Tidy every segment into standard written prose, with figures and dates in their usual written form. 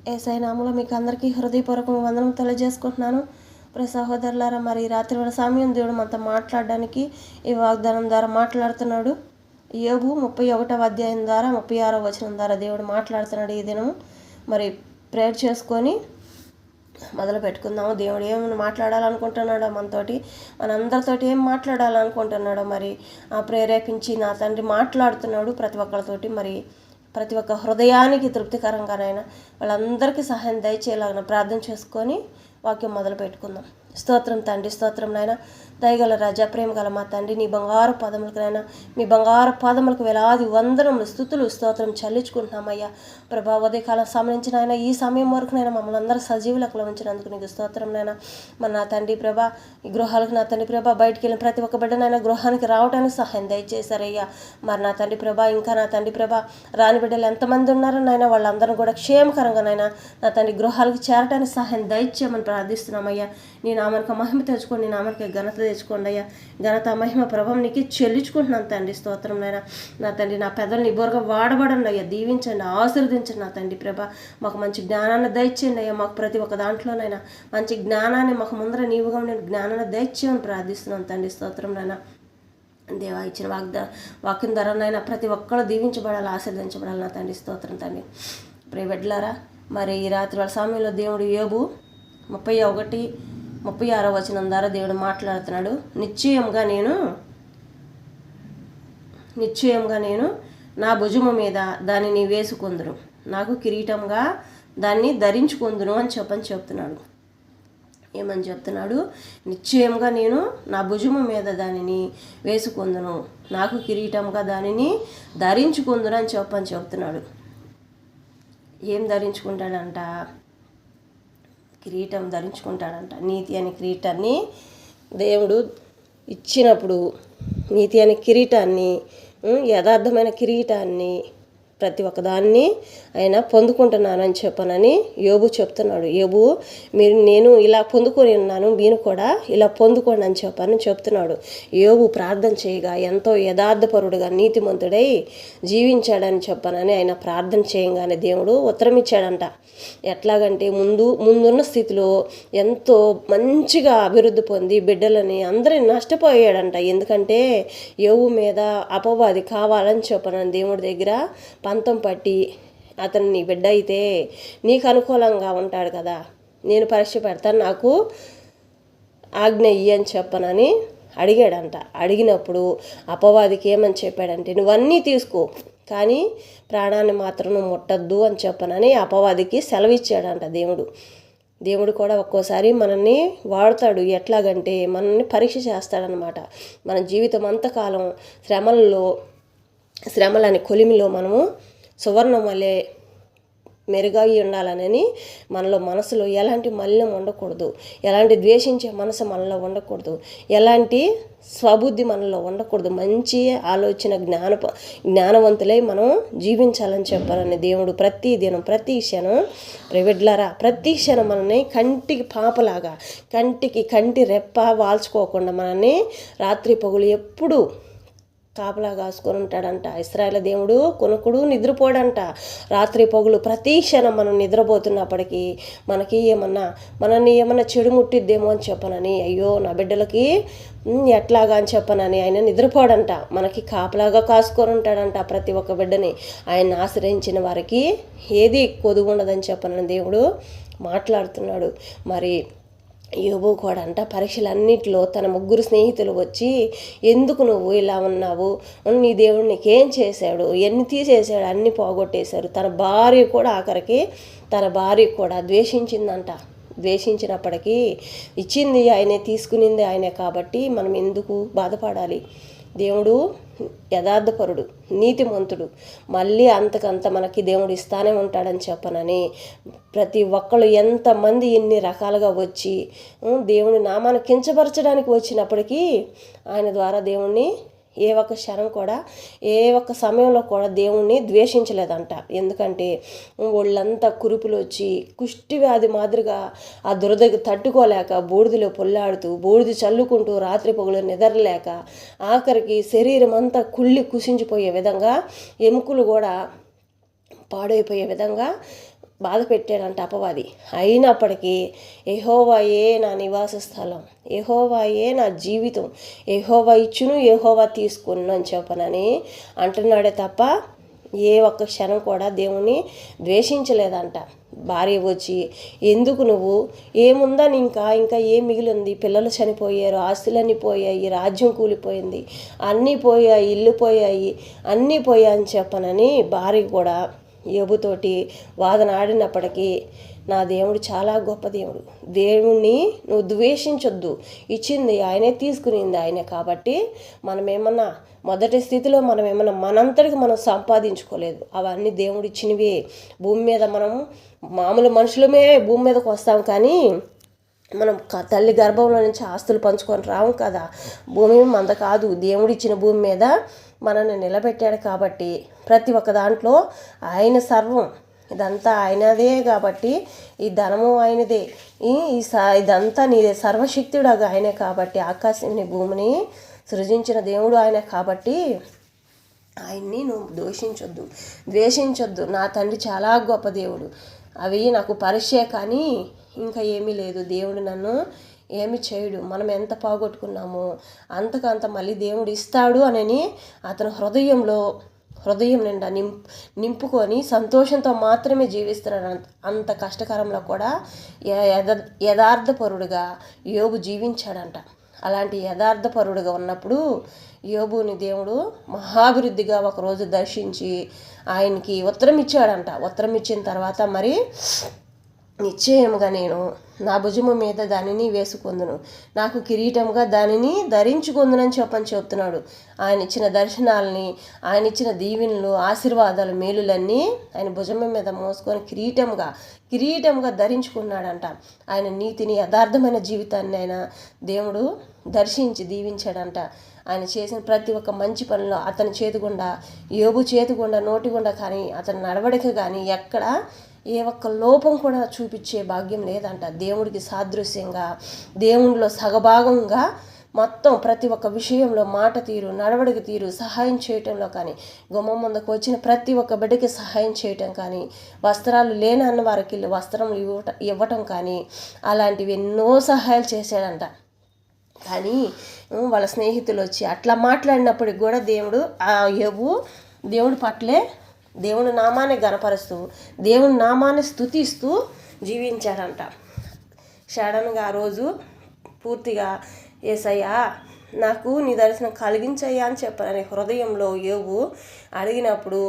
యేసయ్య నామములో మీకు అందరికీ హృదయపూర్వక వందనం తెలియజేసుకుంటున్నాను. ప్రియ సహోదరులారా, మరి ఈ రాత్రి వేళ సమయం దేవుడు మనతో మాట్లాడడానికి ఈ వాగ్దానం ద్వారా మాట్లాడుతున్నాడు. యోబు 31వ అధ్యాయం ద్వారా 36వ వచనం ద్వారా దేవుడు మాట్లాడుతున్నాడు. ఈ దినం మరి ప్రేయర్ చేసుకొని మొదలు పెట్టుకుందాము. దేవుడు ఏమైనా మాట్లాడాలనుకుంటున్నాడో మనతోటి, మనందరితోటి ఏం మాట్లాడాలనుకుంటున్నాడో మరి ప్రేరేపించి నా తండ్రి మాట్లాడుతున్నాడు ప్రతి ఒక్కరితోటి. మరి ప్రతి ఒక్క హృదయానికి తృప్తికరంగానైనా వాళ్ళందరికీ సహాయం దయచేయాలని ప్రార్థన చేసుకొని వాక్యం మొదలు పెట్టుకుందాం. స్తోత్రం తండ్రి, స్తోత్రం నాయన, దయగల రాజా, ప్రేమ గల మా తండ్రి, నీ బంగారు పాదములకు నాయన, మీ బంగారు పాదములకు వేలాది వందనములు స్థుతులు స్తోత్రం చెల్లించుకుంటున్నామయ్యా. ప్రభా, ఉదయకాలం సంబంధించిన ఆయన ఈ సమయం వరకు నైనా మమ్మల్ని అందరూ సజీవులకు ఉంచినందుకు నీకు స్తోత్రం నాయన. మన నా తండ్రి ప్రభా, ఈ గృహాలకు నా తండ్రి ప్రభా బయటికి వెళ్ళిన ప్రతి ఒక్క బిడ్డనైనా గృహానికి రావడానికి సహాయం దయచేశారయ్యా. మరి నా తండ్రి ప్రభా, ఇంకా నా తండ్రి ప్రభా రాని బిడ్డలు ఎంతమంది ఉన్నారో నాయన వాళ్ళందరూ కూడా క్షేమకరంగా నైనా నా తండ్రి గృహాలకు చేరడానికి సహాయం దయచేయమని ప్రార్థిస్తున్నామయ్యా. నీ నామానికి మహిమ తెచ్చుకోండి, నీ నామానికి ఘనత తెచ్చుకోండి అయ్యా. ఘనత మహిమ ప్రభావం నీకు చెల్లించుకుంటున్నాను తండ్రి, స్తోత్రం నాయన. నా తండ్రి నా పెదల్ని ఇబ్బరుగా వాడబడండి అయ్యా, దీవించండి, ఆశీర్వదించండి నా తండ్రి ప్రభా. మాకు మంచి జ్ఞానాన్ని దయచేయండి అయ్యా. మాకు ప్రతి ఒక్క దాంట్లోనైనా మంచి జ్ఞానాన్ని మాకు ముందర నీవుగా నేను జ్ఞానాన్ని దయచేయమని ప్రార్థిస్తున్నాను తండ్రి, స్తోత్రం నాయన. దేవా, ఇచ్చిన వాక్యం ధరనైనా ప్రతి ఒక్కళ్ళు దీవించబడాలి, ఆశీర్వదించబడాలి నా తండ్రి, స్తోత్రం తండ్రి. ప్రియ బిడ్డలారా, మరి ఈ రాత్రి వాళ్ళ సమయంలో దేవుడు యోబు 31-36వ వచనం ద్వారా దేవుడు మాట్లాడుతున్నాడు. నిశ్చయంగా నేను నా భుజము మీద దానిని వేసుకొందును, నాకు కిరీటంగా దాన్ని ధరించుకొందును అని చెప్తున్నాడు. ఏమని చెప్తున్నాడు? నిశ్చయంగా నేను నా భుజము మీద దానిని వేసుకొందును, నాకు కిరీటంగా దానిని ధరించుకొందును అని చెప్తున్నాడు. ఏం ధరించుకుంటాడంట? కిరీటం ధరించుకుంటాడంట. నీతి అనే కిరీటాన్ని దేవుడు ఇచ్చినప్పుడు, నీతి అనే కిరీటాన్ని, యథార్థమైన కిరీటాన్ని ప్రతి ఒక్కదాన్ని ఆయన పొందుకుంటున్నానని చెప్పనని యోబు చెప్తున్నాడు. యోబు, నేను ఇలా పొందుకొని ఉన్నాను, మీరు కూడా ఇలా పొందుకోండి అని చెప్తున్నాడు. యోబు ప్రార్థన చేయగా ఎంతో యథార్థపరుడుగా నీతిమంతుడై జీవించాడని చెప్పనని ఆయన ప్రార్థన చేయగానే దేవుడు ఉత్తరం ఇచ్చాడంట. ఎట్లాగంటే ముందున్న స్థితిలో ఎంతో మంచిగా అభివృద్ధి పొంది బిడ్డలని అందరినీ నష్టపోయాడంట. ఎందుకంటే యోబు మీద అపవాది కావాలని చెప్పనని దేవుడి దగ్గర పంతం పట్టి, అతను నీ బిడ్డ అయితే నీకు అనుకూలంగా ఉంటాడు కదా, నేను పరీక్ష పెడతాను, నాకు ఆజ్ఞ ఇయ్యి అని చెప్పనని అడిగాడంట. అడిగినప్పుడు అపవాదికి ఏమని చెప్పాడంటే, నువ్వన్నీ తీసుకో కానీ ప్రాణాన్ని మాత్రం నువ్వు ముట్టద్దు అని చెప్పనని అపవాదికి సెలవిచ్చాడంట దేవుడు కూడా ఒక్కోసారి మనల్ని వాడుతాడు. ఎట్లాగంటే మనల్ని పరీక్ష చేస్తాడనమాట. మన జీవితం అంతకాలం శ్రమలని కొలిమిలో మనము సువర్ణం వలె మెరుగై ఉండాలని మనసులో ఎలాంటి మలినం ఉండకూడదు, ఎలాంటి ద్వేషించే మనసు మనలో ఉండకూడదు, ఎలాంటి స్వబుద్ధి మనలో ఉండకూడదు. మంచి ఆలోచన జ్ఞానవంతులై మనం జీవించాలని చెప్పాలని దేవుడు ప్రతి దినం ప్రతి క్షణం ప్రైవేట్లరా ప్రతి క్షణం మనల్ని కంటికి పాపలాగా కంటి రెప్ప వాల్చుకోకుండా మనల్ని రాత్రి పగులు ఎప్పుడు కాపలా కాసుకొని ఉంటాడంట. ఇశ్రాయేలు దేవుడు కొనుక్కుడు నిద్రపోడంట. రాత్రి పగులు ప్రతి క్షణం మనం నిద్రపోతున్నప్పటికీ మనల్ని ఏమన్నా చెడు ముట్టిద్దేమో అని చెప్పనని, అయ్యో నా బిడ్డలకి ఎట్లాగా అని చెప్పనని ఆయన నిద్రపోడంట. మనకి కాపలాగా కాసుకొని ఉంటాడంట. ప్రతి ఒక్క బిడ్డని ఆయన ఆశ్రయించిన వారికి ఏది కొదువు ఉండదని చెప్పనని దేవుడు మాట్లాడుతున్నాడు. మరి యోబు కూడా అంట పరీక్షలన్నిటిలో తన 3 స్నేహితులు వచ్చి, ఎందుకు నువ్వు ఇలా ఉన్నావు, నీ దేవుడు నీకేం చేశాడు, ఎన్ని తీసేశాడు, అన్ని పోగొట్టేశారు. తన భార్య కూడా ద్వేషించిందంట. ద్వేషించినప్పటికీ ఇచ్చింది ఆయనే, తీసుకునింది ఆయనే కాబట్టి మనం ఎందుకు బాధపడాలి? దేవుడు యథార్థపరుడు, నీతిమంతుడు, మళ్ళీ అంతకంత మనకి దేవుడు ఇస్తానే ఉంటాడని చెప్పనని ప్రతి ఒక్కళ్ళు ఎంతమంది ఎన్ని రకాలుగా వచ్చి దేవుని నామాన్ని కించపరచడానికి వచ్చినప్పటికీ ఆయన ద్వారా దేవుణ్ణి ఏ ఒక్క క్షణం కూడా ఏ ఒక్క సమయంలో కూడా దేవుణ్ణి ద్వేషించలేదంట. ఎందుకంటే వాళ్ళంతా కురుపులు వచ్చి కుష్టి వ్యాధి మాదిరిగా ఆ దురదకి తట్టుకోలేక బూడిదలో పొల్లాడుతూ బూడిద చల్లుకుంటూ రాత్రి పగులు నిద్రలేక ఆఖరికి శరీరం అంతా కుళ్ళి కుసించిపోయే విధంగా ఎముకలు కూడా పాడైపోయే విధంగా బాధ పెట్టాడంట అపవాది. అయినప్పటికీ యెహోవాయే నా నివాస స్థలం, యెహోవాయే నా జీవితం, యెహోవా ఇచ్చును యెహోవా తీసుకును అని చెప్పనని అంటున్నాడే తప్ప ఏ ఒక్క క్షణం కూడా దేవుణ్ణి ద్వేషించలేదంట. భార్య వచ్చి ఎందుకు నువ్వు ఏముందని ఇంకా ఏం మిగిలింది, పిల్లలు చనిపోయారు, ఆస్తులన్నీ పోయాయి, రాజ్యం కూలిపోయింది, అన్నీ పోయాయి, ఇల్లు పోయాయి, అన్నీ పోయాయి అని చెప్పనని భార్య కూడా యోబుతోటి వాదన ఆడినప్పటికీ నా దేవుడు చాలా గొప్ప దేవుడు, దేవుణ్ణి నువ్వు ద్వేషించొద్దు, ఇచ్చింది ఆయనే తీసుకునింది ఆయనే. కాబట్టి మనమేమన్నా మొదటి స్థితిలో మనమేమన్నా మనంతటికి మనం సంపాదించుకోలేదు, అవన్నీ దేవుడు ఇచ్చినవే. భూమి మీద మనం మామూలు మనుషులమే భూమి మీదకి వస్తాం, కానీ మనం తల్లి గర్భంలో నుంచి ఆస్తులు పంచుకొని రాము కదా. భూమి మంద కాదు, దేవుడిచ్చిన భూమి మీద మనల్ని నిలబెట్టాడు. కాబట్టి ప్రతి ఒక్క దాంట్లో ఆయన సర్వం, ఇదంతా ఆయనదే. కాబట్టి ఈ ధనము ఆయనదే, ఇదంతా నీదే, సర్వశక్తుడుగా ఆయనే. కాబట్టి ఆకాశాన్ని భూమిని సృజించిన దేవుడు ఆయన. కాబట్టి ఆయన్ని నువ్వు ద్వేషించొద్దు. నా తండ్రి చాలా గొప్ప దేవుడు, అవి నాకు పరీక్షే కానీ ఇంకా ఏమీ లేదు. దేవుడు నన్ను ఏమి చేయడు. మనం ఎంత పోగొట్టుకున్నామో అంతకంత మళ్ళీ దేవుడు ఇస్తాడు అని అతను హృదయం నిండా నింపుకొని సంతోషంతో మాత్రమే జీవిస్తున్నాడు. అంత కష్టకరంలో కూడా యథార్థపరుడుగా యోబు జీవించాడంట. అలాంటి యథార్థపరుడుగా ఉన్నప్పుడు యోబుని దేవుడు మహాభివృద్ధిగా ఒకరోజు దర్శించి ఆయనకి ఉత్తరం ఇచ్చాడంట. ఉత్తరం ఇచ్చిన తర్వాత మరి నిశ్చయముగా నేను నా భుజము మీద దానిని వేసుకొందును, నాకు కిరీటముగా దానిని ధరించుకొందునని చెప్తున్నాడు. ఆయన ఇచ్చిన దర్శనాలని, ఆయన ఇచ్చిన దీవెనలు, ఆశీర్వాదాలు, మేలులన్నీ ఆయన భుజము మీద మోసుకొని కిరీటముగా ధరించుకున్నాడంట. ఆయన నీతిని, యథార్థమైన జీవితాన్ని ఆయన దేవుడు దర్శించి దీవించాడంట. ఆయన చేసిన ప్రతి ఒక్క మంచి పనిలో అతని చేతిగుండా, యోబు చేతిగుండా, నోటిగుండా కానీ అతని నడవడిక కానీ ఎక్కడ ఏ ఒక్క లోపం కూడా చూపించే భాగ్యం లేదంట. దేవుడికి సాదృశ్యంగా, దేవునిలో సగభాగంగా మొత్తం ప్రతి ఒక్క విషయంలో మాట తీరు, నడవడిక తీరు, సహాయం చేయటంలో కానీ, గుమ్మం ముందుకు వచ్చిన ప్రతి ఒక్క బిడ్డకి సహాయం చేయటం కానీ, వస్త్రాలు లేని అన్న వారికి వస్త్రం ఇవ్వటం కానీ, అలాంటివి ఎన్నో సహాయాలు చేశాడంట. కానీ వాళ్ళ స్నేహితులు వచ్చి అట్లా మాట్లాడినప్పటికి కూడా దేవుడు ఆ యోబు దేవుడి పట్లే దేవుని నామాన్ని గనపరుస్తూ, దేవుని నామాన్ని స్తుతిస్తూ జీవించాడంట. సడన్గా ఆ రోజు పూర్తిగా యేసయ్యా నాకు నీ దర్శనం కలిగించయ్యా అని చెప్పాలని హృదయంలో యోబు అడిగినప్పుడు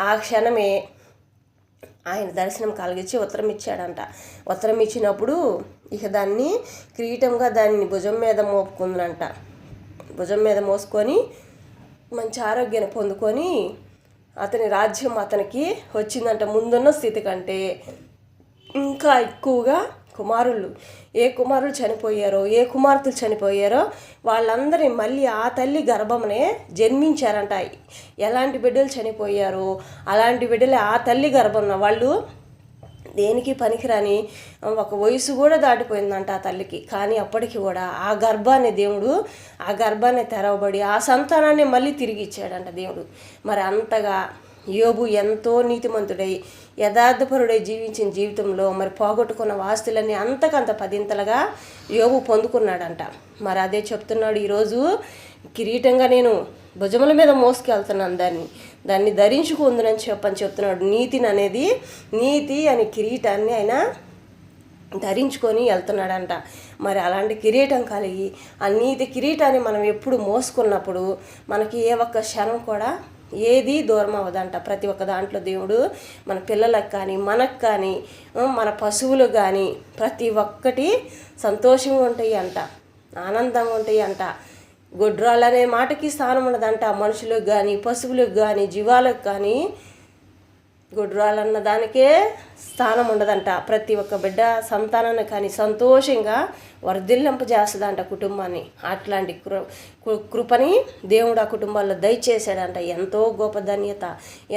ఆ క్షణమే ఆయన దర్శనం కలిగించి ఉత్తరం ఇచ్చాడంట. ఉత్తరం ఇచ్చినప్పుడు ఇక దాన్ని కిరీటంగా దాన్ని భుజం మీద మోపుకుందంట. భుజం మీద మోసుకొని మంచి ఆరోగ్యాన్ని పొందుకొని అతని రాజ్యం అతనికి వచ్చిందంట. ముందున్న స్థితి కంటే ఇంకా ఎక్కువగా ఏ కుమారులు చనిపోయారో, ఏ కుమార్తెలు చనిపోయారో వాళ్ళందరినీ మళ్ళీ ఆ తల్లి గర్భమునే జన్మించారంట. ఎలాంటి బిడ్డలు చనిపోయారో అలాంటి బిడ్డలే ఆ తల్లి గర్భంలో. వాళ్ళు దేనికి పనికిరాని ఒక వయసు కూడా దాటిపోయిందంట ఆ తల్లికి. కానీ అప్పటికి కూడా ఆ గర్భాన్ని తెరవబడి ఆ సంతానాన్ని మళ్ళీ తిరిగి ఇచ్చాడంట దేవుడు. మరి అంతగా యోబు ఎంతో నీతిమంతుడై యథార్థపరుడై జీవించిన జీవితంలో మరి పోగొట్టుకున్న ఆస్తులన్నీ అంతకంత పదింతలుగా యోబు పొందుకున్నాడంట. మరి అదే చెప్తున్నాడు, ఈరోజు కిరీటంగా నేను భుజముల మీద మోసుకెళ్తున్నాను, దాన్ని ధరించుకుందునని చెప్తున్నాడు. నీతి అని కిరీటాన్ని ఆయన ధరించుకొని వెళ్తున్నాడంట. మరి అలాంటి కిరీటం కలిగి ఆ నీతి కిరీటాన్ని మనం ఎప్పుడు మోసుకున్నప్పుడు మనకి ఏ ఒక్క క్షణం కూడా ఏది దూరం అవ్వదంట. ప్రతి ఒక్క దాంట్లో దేవుడు మన పిల్లలకు కానీ, మనకు కానీ, మన పశువులకు కానీ ప్రతి ఒక్కటి సంతోషంగా ఉంటాయి అంట, ఆనందంగా ఉంటాయి అంట. గొడ్రాలు అనే మాటకి స్థానం ఉండదంట. మనుషులకు కానీ, పశువులకు కానీ, జీవాలకు కానీ గొడ్రాలు అన్న దానికే స్థానం ఉండదంట. ప్రతి ఒక్క బిడ్డ సంతానాన్ని కానీ సంతోషంగా వర్ధిల్లింపజేస్తుందంట కుటుంబాన్ని. అట్లాంటి కృపని దేవుడు ఆ కుటుంబాల్లో దయచేశాడంట. ఎంతో గొప్ప ధన్యత,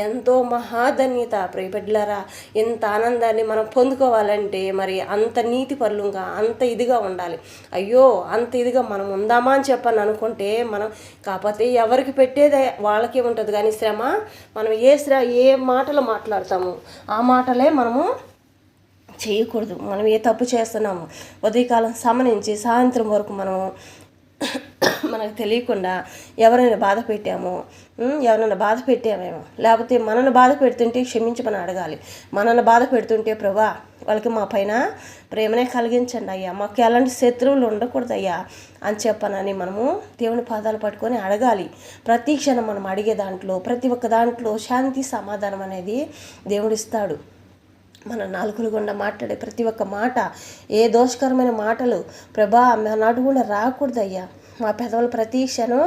ఎంతో మహాధన్యత. ప్రియబిడ్డలారా, ఇంత ఆనందాన్ని మనం పొందుకోవాలంటే మరి అంత నీతి పరులుగా, అంత ఇదిగా ఉండాలి. అయ్యో అంత ఇదిగా మనం ఉందామా అని చెప్పని అనుకుంటే మనం, కాకపోతే ఎవరికి పెట్టేదే వాళ్ళకే ఉంటుంది. కానీ శ్రమ, మనం ఏ మాటలు మాట్లాడతాము ఆ మాటలే మనము చేయకూడదు. మనం ఏ తప్పు చేస్తున్నాము ఉదయకాలం సమనించి సాయంత్రం వరకు మనకు తెలియకుండా ఎవరైనా బాధ పెట్టామేమో, లేకపోతే మనల్ని బాధ పెడుతుంటే క్షమించమని అడగాలి. మనల్ని బాధ పెడుతుంటే ప్రభా వాళ్ళకి మా పైన ప్రేమనే కలిగించండి అయ్యా, మాకు ఎలాంటి శత్రువులు ఉండకూడదు అయ్యా అని చెప్పనని మనము దేవుని పాదాలు పట్టుకొని అడగాలి. ప్రతి క్షణం మనం అడిగే దాంట్లో ప్రతి ఒక్క దాంట్లో శాంతి సమాధానం అనేది దేవుడిస్తాడు. మన నాలుకల గుండా మాట్లాడే ప్రతి ఒక్క మాట, ఏ దోషకరమైన మాటలు ప్రభా మా నాటు కూడా రాకూడదయ్యా. మా పెదవులు ప్రతి క్షణం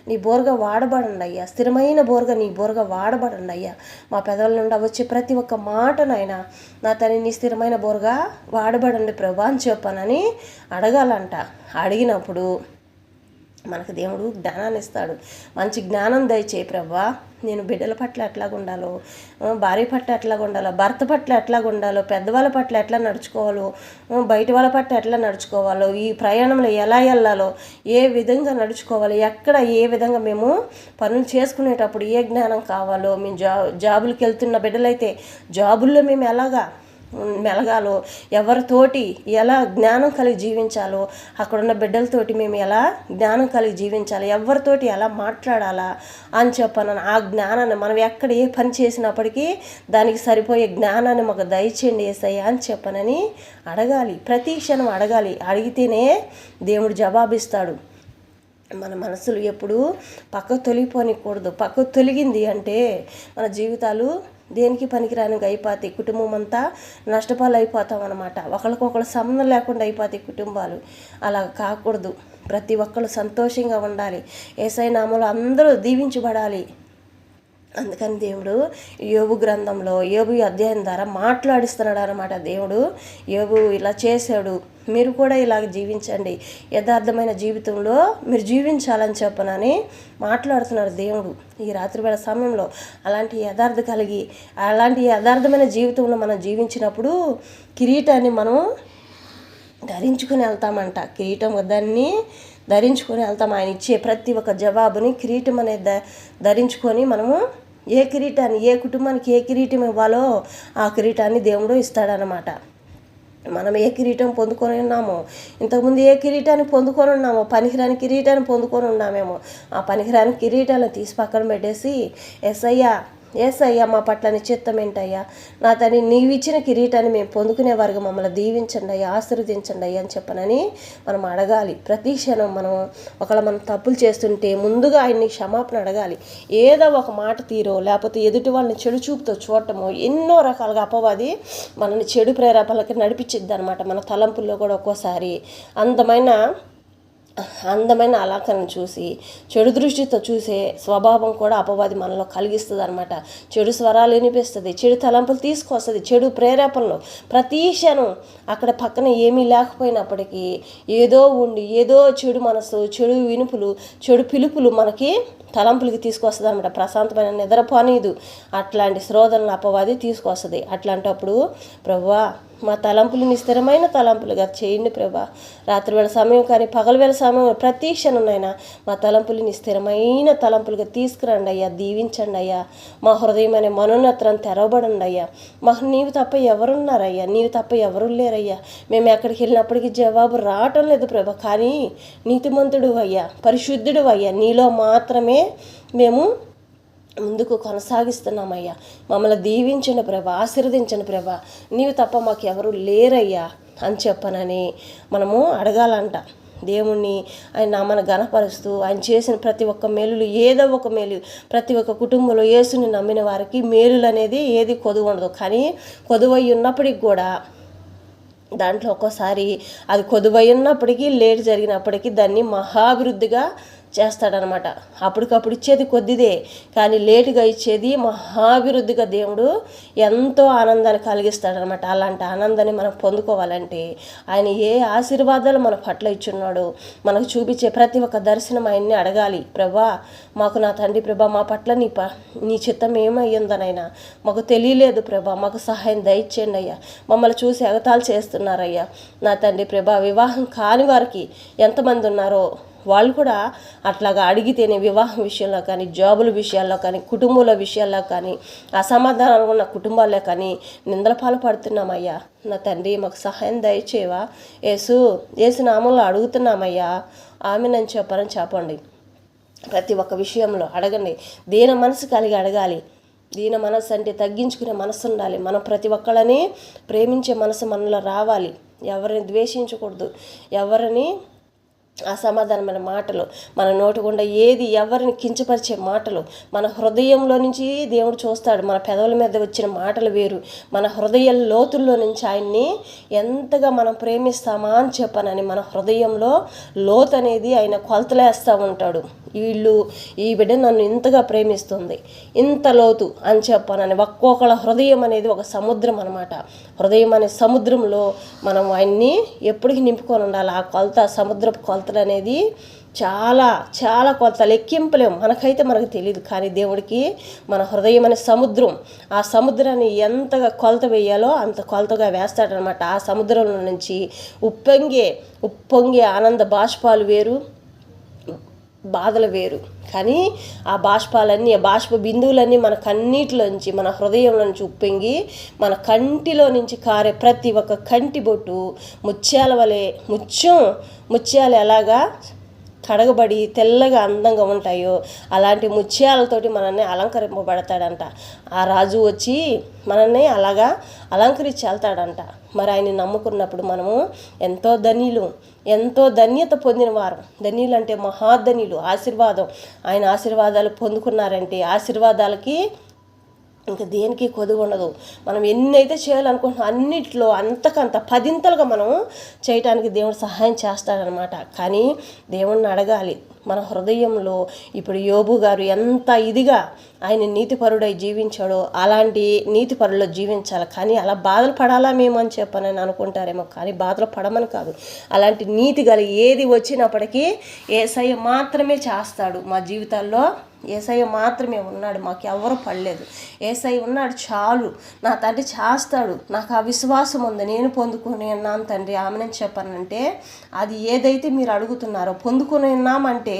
నీ బోరుగా వాడబడండి అయ్యా, స్థిరమైన బోరుగా నీ బోరుగా వాడబడండి అయ్యా. మా పెదవుల నుండి వచ్చే ప్రతి ఒక్క మాటనైనా నా తల్లి నీ స్థిరమైన బోరుగా వాడబడండి ప్రభా అని చెప్పానని అడగాలంట. అడిగినప్పుడు మనకు దేవుడు జ్ఞానాన్ని ఇస్తాడు. మంచి జ్ఞానం దయచేయి ప్రభా, నేను బిడ్డల పట్ల ఎట్లాగ ఉండాలో, భార్య పట్ల ఎట్లాగ ఉండాలో, భర్త పట్ల ఎట్లాగ ఉండాలో, పెద్దవాళ్ళ పట్ల ఎట్లా నడుచుకోవాలో, బయట వాళ్ళ పట్ల ఎట్లా నడుచుకోవాలో, ఈ ప్రయాణంలో ఎలా వెళ్ళాలో, ఏ విధంగా నడుచుకోవాలో, ఎక్కడ ఏ విధంగా మేము పనులు చేసుకునేటప్పుడు ఏ జ్ఞానం కావాలో, మేము జాబులకి వెళ్తున్న బిడ్డలైతే జాబుల్లో మేము ఎలాగా మెలగాలో, ఎవరితోటి ఎలా జ్ఞానం కలిగి జీవించాలో, అక్కడున్న బిడ్డలతోటి మేము ఎలా జ్ఞానం కలిగి జీవించాలి, ఎవరితోటి ఎలా మాట్లాడాలా అని చెప్పాను. ఆ జ్ఞానాన్ని మనం ఎక్కడ ఏ పని చేసినప్పటికీ దానికి సరిపోయే జ్ఞానాన్ని మాకు దయచేయండి యేసయ్యా అని చెప్పనని అడగాలి. ప్రతి క్షణం అడగాలి. అడిగితేనే దేవుడు జవాబిస్తాడు. మన మనసులు ఎప్పుడు పక్కకు తొలగిపోనికూడదు. పక్కకు తొలగింది అంటే మన జీవితాలు దేనికి పనికిరానికి అయిపోతాయి. కుటుంబం అంతా నష్టపాలు అయిపోతాం అన్నమాట. ఒకరికొకరు సంబంధం లేకుండా అయిపోతాయి కుటుంబాలు. అలా కాకూడదు. ప్రతి ఒక్కరు సంతోషంగా ఉండాలి. యేసయ్య నామములో అందరూ దీవించబడాలి. అందుకని దేవుడు యోబు గ్రంథంలో యోబు అధ్యాయం ద్వారా మాట్లాడిస్తున్నాడు అన్నమాట. దేవుడు యోబు ఇలా చేశాడు, మీరు కూడా ఇలాగ జీవించండి, యథార్థమైన జీవితంలో మీరు జీవించాలని చెప్పనని మాట్లాడుతున్నాడు దేవుడు. ఈ రాత్రివేళ సమయంలో అలాంటి యథార్థమైన జీవితంలో మనం జీవించినప్పుడు కిరీటాన్ని మనం ధరించుకుని వెళ్తామంట. కిరీటం దాన్ని ధరించుకొని వెళ్తాం. ఆయన ఇచ్చే ప్రతి ఒక్క జవాబుని కిరీటం అనేది ధరించుకొని మనము ఏ కుటుంబానికి ఏ కిరీటం ఇవ్వాలో ఆ కిరీటాన్ని దేవుడు ఇస్తాడనమాట. మనం ఏ కిరీటం పొందుకొని ఉన్నామో, ఇంతకుముందు ఏ కిరీటాన్ని పొందుకొని ఉన్నామో, పనికిరాని కిరీటాన్ని పొందుకొని ఉన్నామేమో, ఆ పనికిరాని కిరీటాలను తీసి పక్కన పెట్టేసి యేసయ్యా మా పట్ల నీ చిత్తం ఏంటయ్యా, నా తండ్రి నీవు ఇచ్చిన కిరీటాన్ని మేము పొందుకునే వారికి మమ్మల్ని దీవించండి అయ్యా, ఆశీర్వదించండి అయ్యా అని చెప్పనని మనం అడగాలి. ప్రతి క్షణం మనం తప్పులు చేస్తుంటే ముందుగా ఆయన్ని క్షమాపణ అడగాలి. ఏదో ఒక మాట తీరో లేకపోతే ఎదుటి వాళ్ళని చెడు చూపుతో చూడటమో ఎన్నో రకాలుగా అపవాది మనల్ని చెడు ప్రేరేపణలకి నడిపించిద్ది అనమాట. మన తలంపుల్లో కూడా ఒక్కోసారి అందమైన అలంకరణ చూసి చెడు దృష్టితో చూసే స్వభావం కూడా అపవాది మనలో కలిగిస్తుంది అనమాట. చెడు స్వరాలు వినిపిస్తుంది, చెడు తలంపులు తీసుకొస్తుంది, చెడు ప్రేరేపణలు ప్రతి క్షణం అక్కడ పక్కన ఏమీ లేకపోయినప్పటికీ ఏదో ఉండి ఏదో చెడు మనసు, చెడు వినుపులు, చెడు పిలుపులు మనకి తలంపులకి తీసుకొస్తుంది అనమాట. ప్రశాంతమైన నిద్రపోనీదు. అట్లాంటి శ్రోధనలు అపవాది తీసుకొస్తుంది. అట్లాంటప్పుడు ప్రభువా మా తలంపులు నీ స్థిరమైన తలంపులుగా చేయండి ప్రభా. రాత్రివేళ సమయం కానీ పగలవేళ సమయం ప్రతి క్షణంనైనా మా తలంపులు నీ స్థిరమైన తలంపులుగా తీసుకురండి అయ్యా, దీవించండి అయ్యా. మా హృదయం అనే మనోన్నత్రం తెరవబడండి అయ్యా. నీవు తప్ప ఎవరున్నారయ్యా, నీవు తప్ప ఎవరు లేరయ్యా. మేము ఎక్కడికి వెళ్ళినప్పటికీ జవాబు రావటం లేదు ప్రభా, కానీ నీతిమంతుడు అయ్యా, పరిశుద్ధుడు అయ్యా, నీలో మాత్రమే మేము ముందుకు కొనసాగిస్తున్నామయ్యా. మమ్మల్ని దీవించండి ప్రభా, ఆశీర్వదించండి ప్రభా, నీవు తప్ప మాకు ఎవరు లేరయ్యా అని చెప్పనని మనము అడగాలంట. దేవుణ్ణి ఆయన నామను ఘనపరుస్తూ ఆయన చేసిన ప్రతి ఒక్క మేలులు ఏదో ఒక మేలు ప్రతి ఒక్క కుటుంబంలో యేసుని నమ్మిన వారికి మేలులు అనేది ఏది కొదువు ఉండదు. కానీ కొదువై ఉన్నప్పటికి కూడా దాంట్లో ఒక్కోసారి అది కొదువై ఉన్నప్పటికీ లేట్ జరిగినప్పటికీ దాన్ని మహాభివృద్ధిగా చేస్తాడనమాట. అప్పటికప్పుడు ఇచ్చేది కొద్దిదే, కానీ లేటుగా ఇచ్చేది మహాభివృద్ధిగా దేవుడు ఎంతో ఆనందాన్ని కలిగిస్తాడనమాట. అలాంటి ఆనందాన్ని మనం పొందుకోవాలంటే ఆయన ఏ ఆశీర్వాదాలు మన పట్ల ఇచ్చున్నాడో మనకు చూపించే ప్రతి ఒక్క దర్శనం ఆయన్ని అడగాలి. ప్రభా మాకు నా తండ్రి ప్రభా మా పట్ల నీ చిత్తం ఏమయ్యిందనైనా మాకు తెలియలేదు ప్రభా, మాకు సహాయం దయచేయండి అయ్యా. మమ్మల్ని చూసి ఎగతాళి చేస్తున్నారయ్యా. నా తండ్రి ప్రభా వివాహం కాని వారికి ఎంతమంది ఉన్నారో వాళ్ళు కూడా అట్లాగా అడిగితేనే వివాహం విషయంలో కానీ, జాబుల విషయాల్లో కానీ, కుటుంబాల విషయాల్లో కానీ, అసమాధానాలు ఉన్న కుటుంబాల్లో కానీ నిందల పాలు పడుతున్నామయ్యా. నా తండ్రి మాకు సహాయం దయచేవా. యేసు నామంలో అడుగుతున్నామయ్యా. ఆమెనని చెప్పండి. ప్రతి ఒక్క విషయంలో అడగండి. దీన మనసు కలిగి అడగాలి. దీన మనసు అంటే తగ్గించుకునే మనసు ఉండాలి. మనం ప్రతి ఒక్కళ్ళని ప్రేమించే మనసు మనలో రావాలి. ఎవరిని ద్వేషించకూడదు. ఎవరిని అసమాధానమైన మాటలు మన నోటి గుండా ఎవరిని కించపరిచే మాటలు మన హృదయంలో నుంచి దేవుడు చూస్తాడు. మన పెదవుల మీద వచ్చిన మాటలు వేరు. మన హృదయ లోతుల్లో నుంచి ఆయన్ని ఎంతగా మనం ప్రేమిస్తామా అని చెప్పనని మన హృదయంలో లోతు అనేది ఆయన కొలతలేస్తూ ఉంటాడు. ఈ బిడ్డ నన్ను ఇంతగా ప్రేమిస్తుంది, ఇంత లోతు అని చెప్పనని. ఒక్కొక్కళ్ళ హృదయం అనేది ఒక సముద్రం అనమాట. హృదయం అనే సముద్రంలో మనం ఆయన్ని ఎప్పటికీ నింపుకొని ఉండాలి. ఆ కొలత, సముద్రపు కొలతలు అనేది చాలా చాలా కొలత లెక్కింపలేము. మనకు తెలియదు, కానీ దేవుడికి మన హృదయం అనే సముద్రం, ఆ సముద్రాన్ని ఎంతగా కొలత వేయాలో అంత కొలతగా వేస్తాడనమాట. ఆ సముద్రంలో నుంచి ఉప్పొంగే ఆనంద బాష్పాలు వేరు, బాధలు వేరు. కానీ ఆ బాష్ప బిందువులన్నీ మన కన్నీటిలోంచి, మన హృదయంలో నుంచి ఉప్పొంగి మన కంటిలో నుంచి కారే ప్రతి ఒక్క కంటి బొట్టు ముత్యాల వలె ముత్యాలు ఎలాగా కడగబడి తెల్లగా అందంగా ఉంటాయో అలాంటి ముత్యాలతోటి మనల్ని అలంకరింపబడతాడంట. ఆ రాజు వచ్చి మనల్ని అలాగా అలంకరించి వెళ్తాడంట. మరి ఆయన్ని నమ్ముకున్నప్పుడు మనము ఎంతో ధన్యత పొందినవారు. ధన్యులు అంటే మహాధన్యులు. ఆయన ఆశీర్వాదాలు పొందుకున్నారంటే ఆశీర్వాదాలకి ఇంకా దేనికి కొదువు ఉండదు. మనం ఎన్నైతే చేయాలనుకుంటున్నాం అన్నిట్లో అంతకంత పదింతలుగా మనం చేయటానికి దేవుడు సహాయం చేస్తాడనమాట. కానీ దేవుణ్ణి అడగాలి మన హృదయంలో. ఇప్పుడు యోబు గారు ఎంత ఇదిగా ఆయన నీతిపరుడై జీవించాడో అలాంటి నీతిపరుల్లో జీవించాలి. కానీ అలా బాధలు పడాలా మేము అని చెప్పనని అనుకుంటారేమో, కానీ బాధలు పడమని కాదు. అలాంటి నీతి కలిగి ఏది వచ్చినప్పటికీ యేసయ్య మాత్రమే చేస్తాడు. మా జీవితాల్లో యేసయ్య మాత్రమే ఉన్నాడు. మాకు ఎవరు పడలేదు. యేసయ్య ఉన్నాడు చాలు. నా తండ్రి చేస్తాడు. నాకు ఆ విశ్వాసం ఉంది. నేను పొందుకుని ఉన్నాను తండ్రి ఆమెనని చెప్పానంటే అది ఏదైతే మీరు అడుగుతున్నారో పొందుకుని ఉన్నామంటే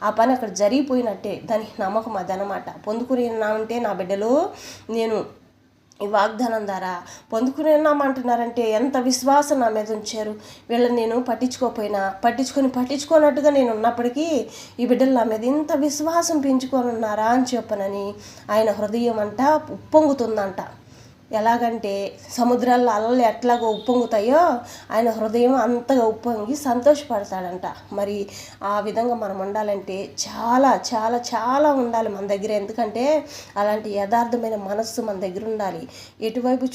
ఆ పని అక్కడ జరిగిపోయినట్టే. దానికి నమ్మకం అదనమాట. పొందుకుని ఉన్నామంటే నా బిడ్డలు నేను ఈ వాగ్దానం ద్వారా పొందుకున్నామంటున్నారంటే ఎంత విశ్వాసం నా మీద ఉంచారు. వీళ్ళని నేను పట్టించుకోనట్టుగా నేను ఉన్నప్పటికీ ఈ బిడ్డలు నా మీద ఇంత విశ్వాసం పెంచుకొని ఉన్నారా అని చెప్పనని ఆయన హృదయం అంట ఉప్పొంగుతుందంట. ఎలాగంటే సముద్రాల్లో అలలు ఎట్లాగో ఉప్పొంగుతాయో ఆయన హృదయం అంతగా ఉప్పొంగి సంతోషపడతాడంట. మరి ఆ విధంగా మనం ఉండాలంటే చాలా చాలా చాలా ఉండాలి మన దగ్గర. ఎందుకంటే అలాంటి యథార్థమైన మనస్సు మన దగ్గర ఉండాలి. ఎటువైపు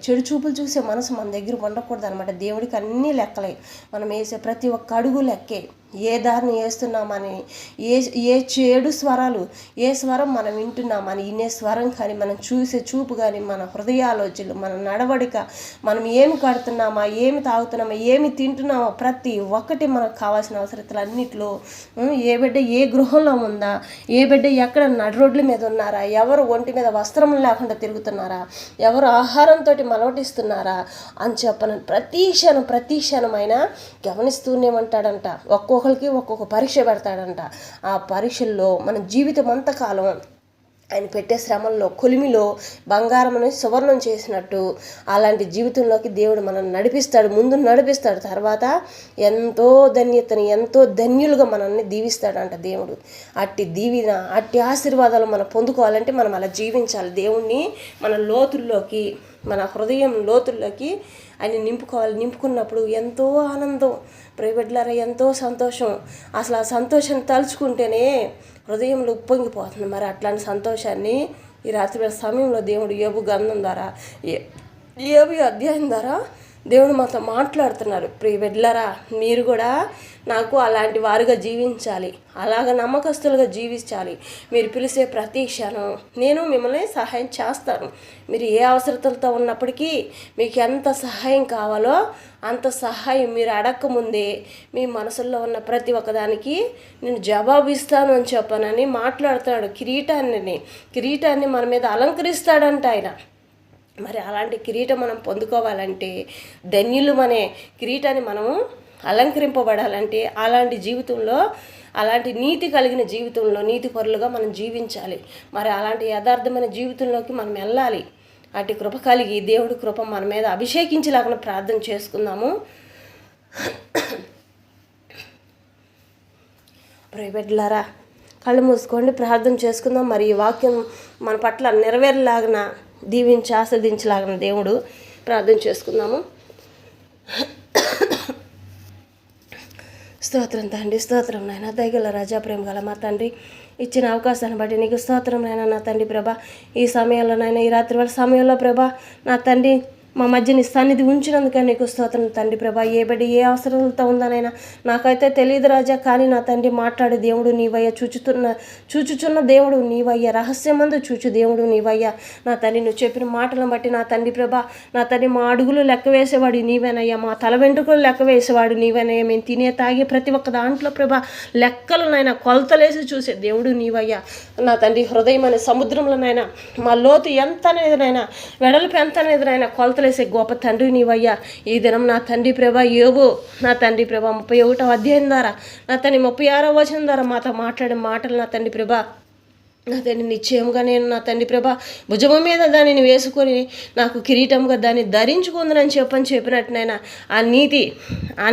చెడు చూపులు చూసే మనసు మన దగ్గర ఉండకూడదు అనమాట. దేవుడికి అన్నీ లెక్కలే. మనం వేసే ప్రతి ఒక్క అడుగు లెక్కే. ఏ దారిని వేస్తున్నామని, ఏ చెడు స్వరాలు, ఏ స్వరం మనం వింటున్నామని వినే స్వరం కానీ, మనం చూసే చూపు కానీ, మన హృదయాలోచనలు, మన నడవడిక, మనం ఏమి కడుతున్నామా, ఏమి తాగుతున్నామా, ఏమి తింటున్నామా, ప్రతి ఒక్కటి మనకు కావాల్సిన అవసరతలు అన్నింటిలో ఏ బిడ్డ ఏ గృహంలో ఉందా, ఏ బిడ్డ ఎక్కడ నడు రోడ్ల మీద ఉన్నారా, ఎవరు ఒంటి మీద వస్త్రం లేకుండా తిరుగుతున్నారా, ఎవరు ఆహారంతో మలవటిస్తున్నారా అని చెప్పను ప్రతి క్షణమైన గమనిస్తూనే ఉంటాడంట. ఒక్కొక్కరికి ఒక్కొక్క పరీక్ష పెడతాడంట. ఆ పరీక్షల్లో మన జీవితం అంతకాలం ఆయన పెట్టే శ్రమల్లో కొలిమిలో బంగారముని సువర్ణం చేసినట్టు అలాంటి జీవితంలోకి దేవుడు మనల్ని ముందు నడిపిస్తాడు. తర్వాత ఎంతో ధన్యులుగా మనల్ని దీవిస్తాడంట దేవుడు. అట్టి దీవెన, అట్టి ఆశీర్వాదాలు మనం పొందుకోవాలంటే మనం అలా జీవించాలి. దేవుణ్ణి మన లోతుల్లోకి, మన హృదయం లోతుల్లోకి ఆయన నింపుకున్నప్పుడు ఎంతో ఆనందం, ప్రైవేట్లారా ఎంతో సంతోషం. అసలు ఆ సంతోషాన్ని తలుచుకుంటేనే హృదయంలో ఉప్పొంగిపోతుంది. మరి అట్లాంటి సంతోషాన్ని ఈ రాత్రి సమయంలో దేవుడు యోబు గ్రంథం ద్వారా, యోబు అధ్యాయం ద్వారా దేవుడు మాతో మాట్లాడుతున్నారు. ప్రియబిడ్డలారా, మీరు కూడా నాకు అలాంటి వారుగా జీవించాలి, అలాగ నమ్మకస్తులుగా జీవించాలి. మీరు పిలిచే ప్రతి క్షణం నేను మిమ్మల్ని సహాయం చేస్తాను. మీరు ఏ అవసరతలతో ఉన్నప్పటికీ మీకు ఎంత సహాయం కావాలో అంత సహాయం మీరు అడగకముందే మీ మనసుల్లో ఉన్న ప్రతి ఒక్కదానికి నేను జవాబు ఇస్తాను అని చెప్పనని మాట్లాడుతున్నాడు. కిరీటాన్ని మన మీద అలంకరిస్తాడంట ఆయన. మరి అలాంటి కిరీటం మనం పొందుకోవాలంటే ధన్యులు అనే కిరీటాన్ని మనము అలంకరింపబడాలంటే అలాంటి జీవితంలో, అలాంటి నీతి కలిగిన జీవితంలో నీతి పరులుగా మనం జీవించాలి. మరి అలాంటి యథార్థమైన జీవితంలోకి మనం వెళ్ళాలి. అటు కృప కలిగి దేవుడి కృప మన మీద అభిషేకించేలాగా ప్రార్థన చేసుకుందాము. ప్రైవేట్లారా కళ్ళు మూసుకోండి, ప్రార్థన చేసుకుందాం. మరి ఈ వాక్యం మన పట్ల నెరవేరేలాగా దీవించి ఆస్వాదించలాగిన దేవుడు ప్రార్థన చేసుకుందాము. స్తోత్రం తండ్రి, స్తోత్రం నాయన, దయగల రాజా, ప్రేమ గల మా తండ్రి, ఇచ్చిన అవకాశాన్ని బట్టి నీకు స్తోత్రం నాయన. నా తండ్రి ప్రభా, ఈ సమయంలో నాయన, ఈ రాత్రి వేళ సమయంలో ప్రభా నా తండ్రి మా మధ్య నీ సన్నిధి ఉంచినందుకే నీకు స్తోత్రం తండ్రి ప్రభా. ఏ బిడ్డ ఏ అవసరాలతో ఉందనైనా నాకైతే తెలియదు రాజా, కానీ నా తండ్రి మాట్లాడే దేవుడు నీవయ్యా, చూచుచున్న దేవుడు నీవయ్యా, రహస్యమందు చూచు దేవుడు నీవయ్యా. నా తండ్రి నువ్వు చెప్పిన మాటలను బట్టి నా తండ్రి ప్రభా, నా తండ్రి మా అడుగులు లెక్క వేసేవాడు నీవేనయ్యా, మా తల వెంట్రుకలు లెక్క వేసేవాడు నీవేనయ్యా. మేము తినే తాగే ప్రతి ఒక్క దాంట్లో ప్రభా లెక్కలనైనా కొలతలేసి చూసే దేవుడు నీవయ్యా. నా తండ్రి హృదయం అనే సముద్రంలోనైనా మా లోతు ఎంత అనేదినైనా, వెడల్పు ఎంత అనేదినైనా కొలతలేసే గొప్ప తండ్రి నీవయ్యా. ఈ దినం నా తండ్రి ప్రభా యోబు నా తండ్రి ప్రభా 31వ అధ్యాయం ద్వారా నా తండ్రి 36వ వచనం ద్వారా మాతో మాట్లాడే మాటలు నా తండ్రి ప్రభా నా తండ్రి నిశ్చయముగా నేను నా తండ్రి ప్రభా భుజము మీద దానిని వేసుకొని నాకు కిరీటంగా దాన్ని ధరించుకుందని చెప్పినట్టునైనా ఆ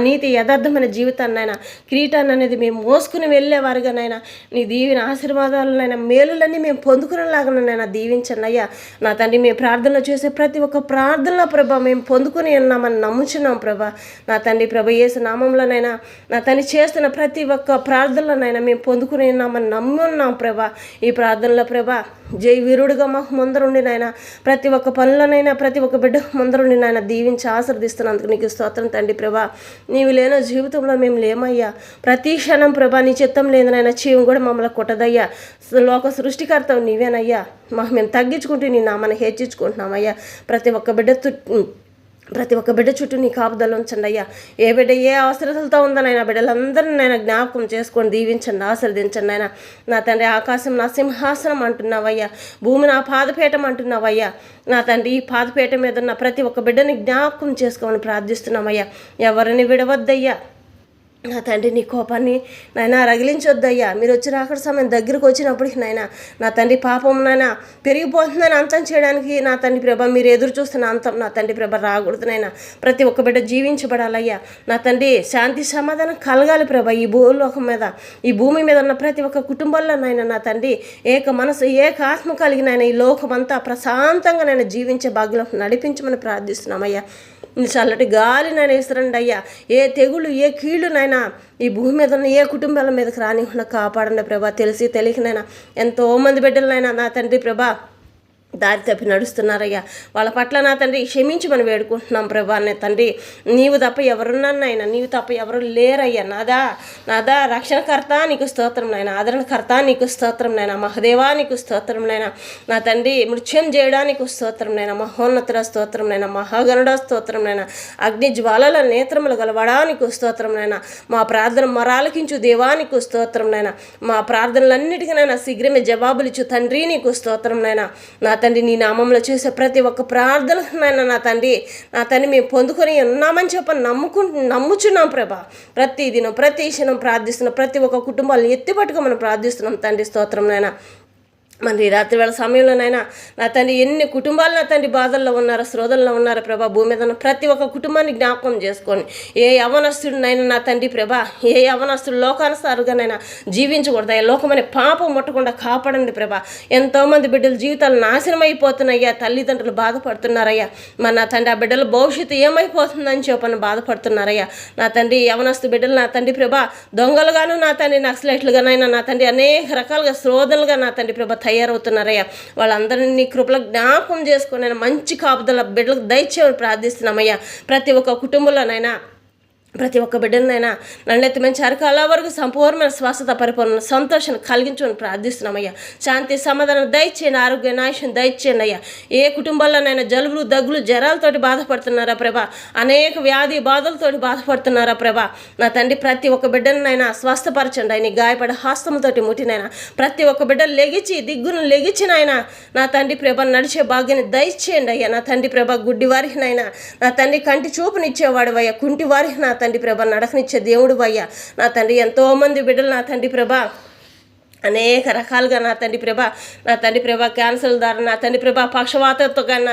నీతి యథార్థమైన జీవితాన్నైనా కిరీటాన్ని అనేది మేము మోసుకుని వెళ్ళేవారుగానైనా నీ దీవిన ఆశీర్వాదాలనైనా మేలులన్నీ మేము పొందుకునేలాగానైనా దీవించండి అయ్యా. నా తండ్రి మేము ప్రార్థనలు చేసే ప్రతి ఒక్క ప్రార్థనలో ప్రభా మేము పొందుకుని ఉన్నామని నమ్ముచున్నాం ప్రభా. నా తండ్రి ప్రభా యేసు నామంలోనైనా నా తండ్రి చేస్తున్న ప్రతి ఒక్క ప్రార్థనలోనైనా మేము పొందుకుని ఉన్నామని నమ్మున్నాం ప్రభా. ఈ ప్రార్థనలో ప్రభా జై వీరుడుగా మాకు ముందరుండి నాయన, ప్రతి ఒక్క పనులనైనా ప్రతి ఒక్క బిడ్డ ముందరుండి నాయన దీవించి ఆశీర్దిస్తున్నందుకు నీకు స్తోత్రం తండ్రి ప్రభా. నీవు లేని జీవితంలో మేము లేమయ్యా. ప్రతి క్షణం ప్రభా నీ చిత్తం లేదనైనా జీవం కూడా మమ్మల్ని కొట్టదయ్యా. లోక సృష్టికర్త నీవేనయ్యా. మాకు మేము తగ్గించుకుంటూ నీ నామాన్ని హెచ్చించుకుంటున్నామయ్యా. ప్రతి ఒక్క బిడ్డ చుట్టూ నీ కాపుదల ఉంచండి అయ్యా. ఏ బిడ్డ ఏ అవసరాలతో ఉందనైనా బిడ్డలందరినీ నైనా జ్ఞాపకం చేసుకొని దీవించండి, ఆశీర్వదించండి నాయన. నా తండ్రి ఆకాశం నా సింహాసనం అంటున్నావయ్యా, భూమి నా పాదపీఠం అంటున్నావయ్యా. నా తండ్రి ఈ పాదపీఠ మీద ఉన్న ప్రతి ఒక్క బిడ్డని జ్ఞాపకం చేసుకోమని ప్రార్థిస్తున్నామయ్యా. ఎవరిని విడవద్దయ్యా. నా తండ్రి నీ కోపాన్ని నాయన రగిలించొద్దయ్యా. మీరు వచ్చి రాకడ సమయం దగ్గరకు వచ్చినప్పటికి నాయన నా తండ్రి పాపం నాయన పెరిగిపోతుందని అంతం చేయడానికి నా తండ్రి ప్రభ మీరు ఎదురు చూస్తున్న అంతం నా తండ్రి ప్రభ రాకూడదునైనా. ప్రతి ఒక్క బిడ్డ జీవించబడాలయ్యా. నా తండ్రి శాంతి సమాధానం కలగాలి ప్రభ ఈ భూలోకం మీద, ఈ భూమి మీద ఉన్న ప్రతి ఒక్క కుటుంబంలోనైనా నా తండ్రి ఏక మనసు ఏక ఆత్మ కలిగినైనా ఈ లోకమంతా ప్రశాంతంగా నేను జీవించే భాగ్యం నడిపించమని ప్రార్థిస్తున్నామయ్యా. చల్లటి గాలి నైనా విసరండి అయ్యా. ఏ తెగులు ఏ కీళ్ళు నైనా ఈ భూమి మీద ఉన్న ఏ కుటుంబాల మీదకి రానివ్వకుండా కాపాడండి ప్రభా. తెలిసి తెలియకనైనా ఎంతోమంది బిడ్డలనైనా నా తండ్రి ప్రభా దారి తప్పి నడుస్తున్నారయ్యా. వాళ్ళ పట్ల నా తండ్రి క్షమించమని వేడుకుంటున్నాం ప్రభా. అనే తండ్రి నీవు తప్ప ఎవరున్నానైనా, నీవు తప్ప ఎవరు లేరయ్యా. నాదా రక్షణకర్త నీకు స్తోత్రం నాయన, ఆదరణకర్త నీకు స్తోత్రం నాయన, మహదేవా నీకు స్తోత్రం నాయన. నా తండ్రి మృత్యం చేయడానికి స్తోత్రం నాయన, మహోన్నతుడ స్తోత్రం నాయన, మహాగణుడ స్తోత్రం నాయన, అగ్ని జ్వాలల నేత్రములు గలవడా నీకు స్తోత్రం నాయన. మా ప్రార్థన మరాలకించు దేవానికి స్తోత్రం నాయన. మా ప్రార్థనలన్నిటికీ శీఘ్రమే జవాబులిచ్చు తండ్రి నీకు స్తోత్రం నాయన. నా తండ్రి నీ నామంలో చేసే ప్రతి ఒక్క ప్రార్థన నా తండ్రి మేము పొందుకొని ఉన్నామని చెప్పని నమ్ముచున్నాం ప్రభా. ప్రతి దినం ప్రతి క్షణం ప్రార్థిస్తున్నాం. ప్రతి ఒక్క కుటుంబాలను ఎత్తిపట్టుకోమని ప్రార్థిస్తున్నాం తండ్రి. స్తోత్రం నాయన. మరి రాత్రి వేళ సమయంలోనైనా నా తండ్రి ఎన్ని కుటుంబాలు నా తండ్రి బాధల్లో ఉన్నారో, శ్రోధల్లో ఉన్నారో ప్రభా. భూమి మీద ఉన్న ప్రతి ఒక్క కుటుంబాన్ని జ్ఞాపకం చేసుకోండి. ఏ యవనస్తుడినైనా నా తండ్రి ప్రభా, ఏ యవనస్తుడు లోకానుసారుగానైనా జీవించకూడదు. లోకమనే పాపం ముట్టకుండా కాపాడండి ప్రభా. ఎంతోమంది బిడ్డల జీవితాలు నాశనం అయిపోతున్నాయ్యా. తల్లిదండ్రులు బాధపడుతున్నారయ్యా. మరి నా తండ్రి ఆ బిడ్డల భవిష్యత్తు ఏమైపోతుందని చెప్పని బాధపడుతున్నారయ్యా. నా తండ్రి యవనస్తు బిడ్డలు నా తండ్రి ప్రభా దొంగలుగాను, నా తండ్రి నక్సలైట్లుగానైనా నా తండ్రి అనేక రకాలుగా శ్రోధలుగా నా తండ్రి ప్రభా తయారవుతున్నారయ్యా. వాళ్ళందరినీ నీ కృపలో జ్ఞాపకం చేసుకుని మంచి కాపుదల బిడ్డలకు దయచేయమని ప్రార్థిస్తున్నామయ్యా. ప్రతి ఒక్క కుటుంబంలోనైనా ప్రతి ఒక్క బిడ్డనైనా నన్నెత్తి మంచి అరకాల వరకు సంపూర్ణమైన స్వస్థత పరిపూర్ణ సంతోషాన్ని కలిగించమని ప్రార్థిస్తున్నామయ్యా. శాంతి సమాధానం దయచేయండి, ఆరోగ్య నాశనం దయచేయండి అయ్యా. ఏ కుటుంబాల్లోనైనా జలుబులు దగ్గులు జ్వరాలతోటి బాధపడుతున్నారా ప్రభా, అనేక వ్యాధి బాధలతోటి బాధపడుతున్నారా ప్రభా. నా తండ్రి ప్రతి ఒక్క బిడ్డనైనా స్వస్థపరచండి ఆయన. గాయపడే హస్తంతోటి ముట్టినైనా ప్రతి ఒక్క బిడ్డ దిగ్గును లెగిచినైనా నా తండ్రి ప్రభ నడిచే భాగ్యాన్ని దయచేయండి అయ్యా. నా తండ్రి ప్రభ గుడ్డి వారికి నైనా నా తండ్రి కంటి చూపునిచ్చేవాడు అయ్యా. కుంటి వారికి నా తండ్రి ప్రభ నడకనిచ్చే దేవుడు అయ్యా. నా తండ్రి ఎంతోమంది బిడ్డలు నా తండ్రి ప్రభ అనేక రకాలుగా నా తండ్రి ప్రభ క్యాన్సర్ ద్వారా నా తండ్రి ప్రభ పక్షవాతంతో కానీ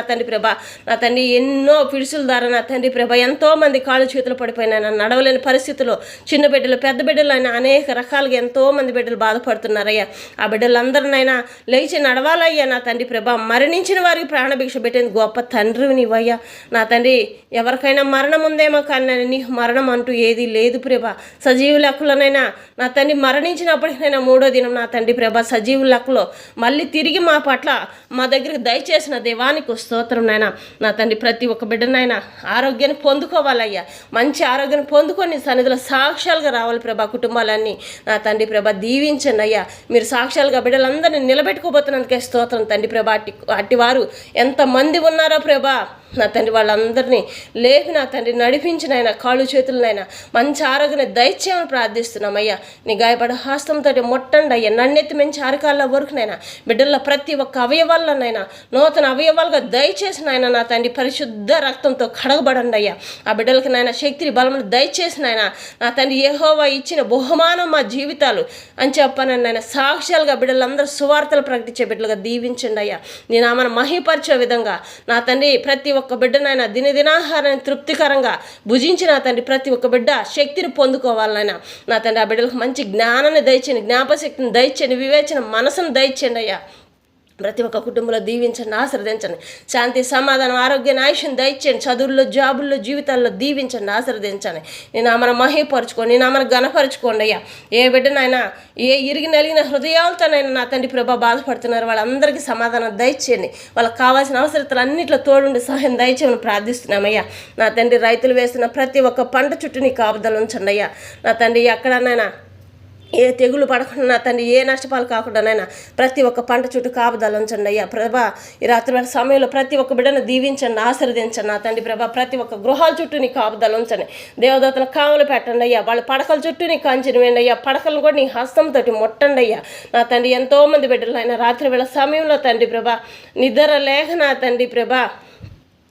నా తండ్రి ఎన్నో పిడుసుల ద్వారా నా తండ్రి ప్రభ ఎంతోమంది కాళ్ళు చేతులు పడిపోయినా నడవలేని పరిస్థితుల్లో చిన్న బిడ్డలు పెద్ద బిడ్డలు అయినా అనేక రకాలుగా ఎంతోమంది బిడ్డలు బాధపడుతున్నారయ్యా. ఆ బిడ్డలందరినైనా లేచి నడవాలయ్యా నా తండ్రి ప్రభ. మరణించిన వారికి ప్రాణభిక్ష పెట్టేది గొప్ప తండ్రి నీవయ్యా. నా తండ్రి ఎవరికైనా మరణం ఉందేమో కానీ నీకు మరణం అంటూ ఏది లేదు ప్రభ. సజీవ లెక్కలనైనా నా తండ్రి మరణించినప్పటికైనా మూడో దినం నా తండ్రి ప్రభ సజీవ లెక్కలో మళ్ళీ తిరిగి మా పట్ల మా దగ్గరికి దయచేసిన దేవానికి స్తోత్రం నాయన. నా తండ్రి ప్రతి ఒక్క బిడ్డనైనా ఆరోగ్యాన్ని పొందుకోవాలయ్యా. మంచి ఆరోగ్యాన్ని పొందుకొని సన్నిధిలో సాక్ష్యాలుగా రావాలి ప్రభా. కుటుంబాలన్నీ నా తండ్రి ప్రభ దీవించండి అయ్యా. మీరు సాక్ష్యాలుగా బిడ్డలందరినీ నిలబెట్టుకోబోతున్నందుకే స్తోత్రం తండ్రి ప్రభ. అట్టివారు ఎంతమంది ఉన్నారో ప్రభా నా తండ్రి వాళ్ళందరినీ లేపి నా తండ్రి నడిపించినైనా కాళ్ళు చేతులనైనా మంచి ఆరోగ్యాన్ని దయచేయమని ప్రార్థిస్తున్నామయ్యా. నీ గాయపడ హస్తంతో ముట్టండి అయ్యా. నన్నెత్తి మంచి అరకాల వరకునైనా బిడ్డల ప్రతి ఒక్క అవయవాలనైనా నూతన అవయవాలుగా దయచేసినైనా నా తండ్రి పరిశుద్ధ రక్తంతో కడగబడండి అయ్యా. ఆ బిడ్డలకి నాయన శక్తిని బలమును దయచేసినైనా నా తండ్రి యెహోవా ఇచ్చిన బహుమానం మా జీవితాలు అని చెప్పానని నాయన సాక్ష్యాలుగా బిడ్డలందరూ సువార్తలు ప్రకటించే బిడ్డలుగా దీవించండి అయ్యా. నీ నామను మహిపరిచే విధంగా నా తండ్రి ప్రతి ఒక్క బిడ్డనైనా దినదినాహారాన్ని తృప్తికరంగా భుజించిన తండ్రి ప్రతి ఒక్క బిడ్డ శక్తిని పొందుకోవాలనైనా నా తండ్రి ఆ బిడ్డలకు మంచి జ్ఞానాన్ని దయచేయండి, జ్ఞాపశక్తిని దయచేయండి, వివేచన మనసును దయచేయండి అయ్యా. ప్రతి ఒక్క కుటుంబంలో దీవించండి, ఆశీర్వదించండి. శాంతి సమాధానం ఆరోగ్యాన్ని ఆయుష్ని దయచేయండి. చదువుల్లో జాబుల్లో జీవితాల్లో దీవించండి, ఆశీర్వదించండి. నేను ఆమెను మహిపరుచుకోండి, నేను ఆమెను గణపరుచుకోండి అయ్యా. ఏ బిడ్డనైనా ఏ ఇరిగి నలిగిన హృదయాలతోనైనా నా తండ్రి ప్రభా బాధపడుతున్నారు వాళ్ళందరికీ సమాధానం దయచేయండి. వాళ్ళకి కావాల్సిన అవసరతలు అన్నింటిలో తోడుండి సహాయం దయచేయమని ప్రార్థిస్తున్నామయ్యా. నా తండ్రి రైతులు వేస్తున్న ప్రతి ఒక్క పంట చుట్టూ నీ కాపుదలు ఉంచండి అయ్యా. నా తండ్రి ఎక్కడనైనా ఏ తెగులు పడకుండా నా తండ్రి ఏ నష్టపాలు కాకుండానైనా ప్రతి ఒక్క పంట చుట్టూ కాపుదలు ఉంచండి అయ్యా. ప్రభా ఈ రాత్రి వేళ సమయంలో ప్రతి ఒక్క బిడ్డను దీవించండి, ఆశీర్వదించండి నా తండ్రి ప్రభా. ప్రతి ఒక్క గృహాల చుట్టూ నీ కాపుదలు ఉంచండి. దేవదూతల కాములు పెట్టండి అయ్యా. వాళ్ళ పడకల చుట్టూ నీ కంచెను వేయండి అయ్యా. పడకలను కూడా నీ హస్తంతో ముట్టండి అయ్యా. నా తండ్రి ఎంతోమంది బిడ్డలు అయినా రాత్రి వేళ సమయంలో తండ్రి ప్రభా నిద్ర లేక నా తండ్రి ప్రభా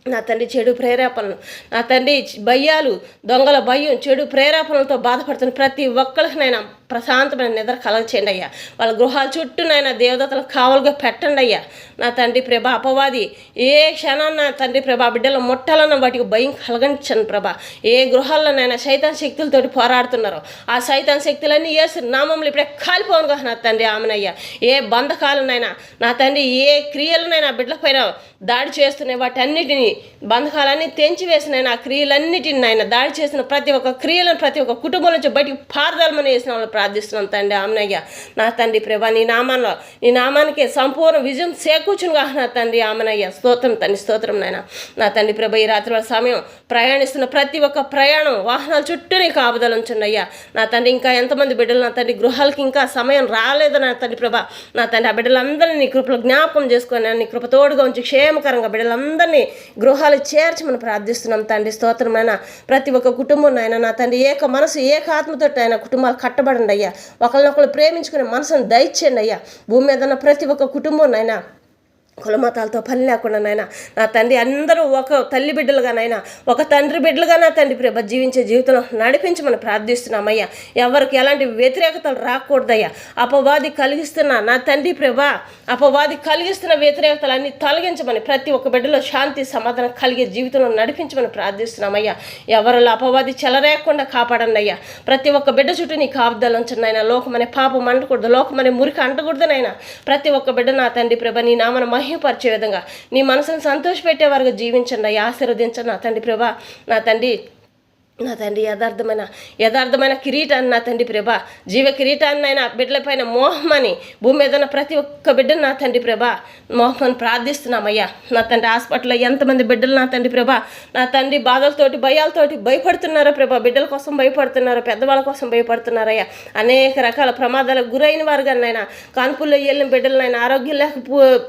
నా తండ్రి చెడు ప్రేరేపణలు నా తండ్రి భయ్యాలు దొంగల భయం చెడు ప్రేరేపణలతో బాధపడుతున్న ప్రతి ఒక్కరికినైనా ప్రశాంతమైన నిద్ర కలగచేయండి అయ్యా. వాళ్ళ గృహాల చుట్టూనైనా దేవదతలకు కావలుగా పెట్టండి అయ్యా. నా తండ్రి ప్రభా అపవాది ఏ క్షణాన్న తండ్రి ప్రభా బిడ్డలు ముట్టాలన్న వాటికి భయం కలగనిచ్చండి ప్రభా. ఏ గృహాల్లోనైనా సైతాన్ శక్తులతోటి పోరాడుతున్నారో ఆ సైతాన్ శక్తులన్నీ యేసు నామములు ఇప్పుడే కాలిపోనుగా నా తండ్రి ఆమెనయ్యా. ఏ బంధకాలనైనా నా తండ్రి ఏ క్రియలనైనా బిడ్డల పైన దాడి చేస్తున్నాయి వాటన్నిటిని బంధకాలన్నీ తెంచివేసినాయి. ఆ క్రియలన్నిటిని నాయన దాడి చేసిన ప్రతి ఒక్క క్రియలను ప్రతి ఒక్క కుటుంబం నుంచి బయటికి పారదాలమని వేసిన వాళ్ళు ప్రార్థిస్తున్నాం తండ్రి ఆమెనయ్యా. నా తండ్రి ప్రభా నీ నామానికి సంపూర్ణ విజయం చేకూర్చునుగా నా తండ్రి ఆమెనయ్యా. స్తోత్రం తండ్రి స్తోత్రం నాయన. నా తండ్రి ప్రభా ఈ రాత్రి వాళ్ళ సమయం ప్రయాణిస్తున్న ప్రతి ఒక్క ప్రయాణం వాహనాల చుట్టూ నీకు ఆపుదలు ఉంచండి అయ్యా. నా తండ్రి ఇంకా ఎంతమంది బిడ్డలు నా తండ్రి గృహాలకి ఇంకా సమయం రాలేదు నా తండ్రి ప్రభా. నా తండ్రి ఆ బిడ్డలందరినీ నీ కృపలో జ్ఞాపకం చేసుకొని నీ కృప తోడుగా ఉంచి క్షేమకరంగా బిడ్డలందరినీ గృహాలు చేర్చమని ప్రార్థిస్తున్నాం తండ్రి స్తోత్రమైన. ప్రతి ఒక్క కుటుంబం నాయన నా తండ్రి ఏక మనసు ఏక ఆత్మతో ఆయన కుటుంబాలు కట్టబడండి అయ్యా. ఒకరినొకరు ప్రేమించుకునే మనసును దయచేయండి అయ్యా. భూమి మీద ఉన్న ప్రతి ఒక్క కుటుంబం నాయన కులమతాలతో పని లేకుండా నాయన నా తండ్రి అందరూ ఒక తల్లి బిడ్డలుగానైనా ఒక తండ్రి బిడ్డలుగా నా తండ్రి ప్రభ జీవించే జీవితంలో నడిపించమని ప్రార్థిస్తున్నామయ్యా. ఎవరికి ఎలాంటి వ్యతిరేకతలు రాకూడదయ్యా. అపవాది కలిగిస్తున్న నా తండ్రి ప్రభ అపవాది కలిగిస్తున్న వ్యతిరేకతలన్నీ తొలగించమని ప్రతి ఒక్క బిడ్డలో శాంతి సమాధానం కలిగే జీవితంలో నడిపించమని ప్రార్థిస్తున్నామయ్యా. ఎవరిలో అపవాది చెలరేయకుండా కాపాడండి అయ్యా. ప్రతి ఒక్క బిడ్డ చుట్టూ నీ కాపుదలు ఉంచండి నాయన. లోకమనే పాపం అంటకూడదు, లోకమనే మురికి అంటకూడదునైనా ప్రతి ఒక్క బిడ్డ నా తండ్రి ప్రభ నీ నామను మహిమపరిచే విధంగా నీ మనసును సంతోషపెట్టే వారుగా జీవించండి అయ్యా. ఆశీర్వదించండి నా తండ్రి ప్రభా. నా తండ్రి యథార్థమైన కిరీటాన్ని నా తండ్రి ప్రభా జీవ కిరీటాన్నైనా బిడ్డలపైన మోహమని భూమి మీద ఉన్న ప్రతి ఒక్క బిడ్డను నా తండ్రి ప్రభా మోహమని ప్రార్థిస్తున్నామయ్యా. నా తండ్రి హాస్పిటల్లో ఎంతమంది బిడ్డలు నా తండ్రి ప్రభా నా తండ్రి బాధలతోటి భయాలతోటి భయపడుతున్నారో ప్రభా. బిడ్డల కోసం భయపడుతున్నారు, పెద్దవాళ్ళ కోసం భయపడుతున్నారయ్యా. అనేక రకాల ప్రమాదాలకు గురైన వారుగానైనా కాన్పుల్లో వెళ్ళిన బిడ్డలనైనా ఆరోగ్యం లేక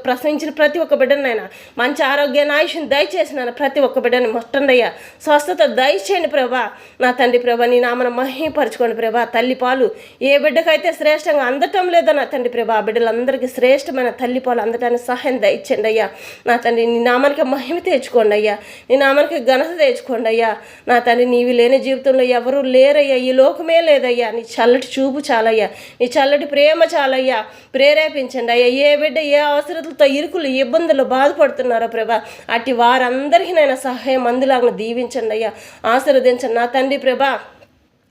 ప్రసవించిన ప్రతి ఒక్క బిడ్డనైనా మంచి ఆరోగ్యాన్ని ఆయుష్ని దయచేసిన ప్రతి ఒక్క బిడ్డని ముట్టండి అయ్యా. స్వస్థత దయచేయండి ప్రభా. ప్రభా, నా తండ్రి ప్రభా, నీ నామను మహిమపరచుకోండి ప్రభా. తల్లి పాలు ఏ బిడ్డకైతే శ్రేష్టంగా అందటం లేదో నా తండ్రి ప్రభా, ఆ బిడ్డలందరికీ శ్రేష్టమైన తల్లి పాలు అందటానికి సహాయం దయచండి అయ్యా. నా తండ్రి నీ నామానికి మహిమ తెచ్చుకోండి అయ్యా, నీ నామానికి ఘనత తెచ్చుకోండి అయ్యా. నా తండ్రి నీవి లేని జీవితంలో ఎవరూ లేరయ్యా, ఈ లోకమే లేదయ్యా. నీ చల్లటి చూపు చాలయ్యా, నీ చల్లటి ప్రేమ చాలయ్యా. ప్రేరేపించండి అయ్యా. ఏ బిడ్డ ఏ అవసరతలతో ఇరుకులు ఇబ్బందులు బాధపడుతున్నారో ప్రభా, అట్టి వారందరికీ నైనా సహాయం అందులాగా దీవించండి అయ్యా, ఆశీర్వదించండి నా తండ్రి ప్రభా.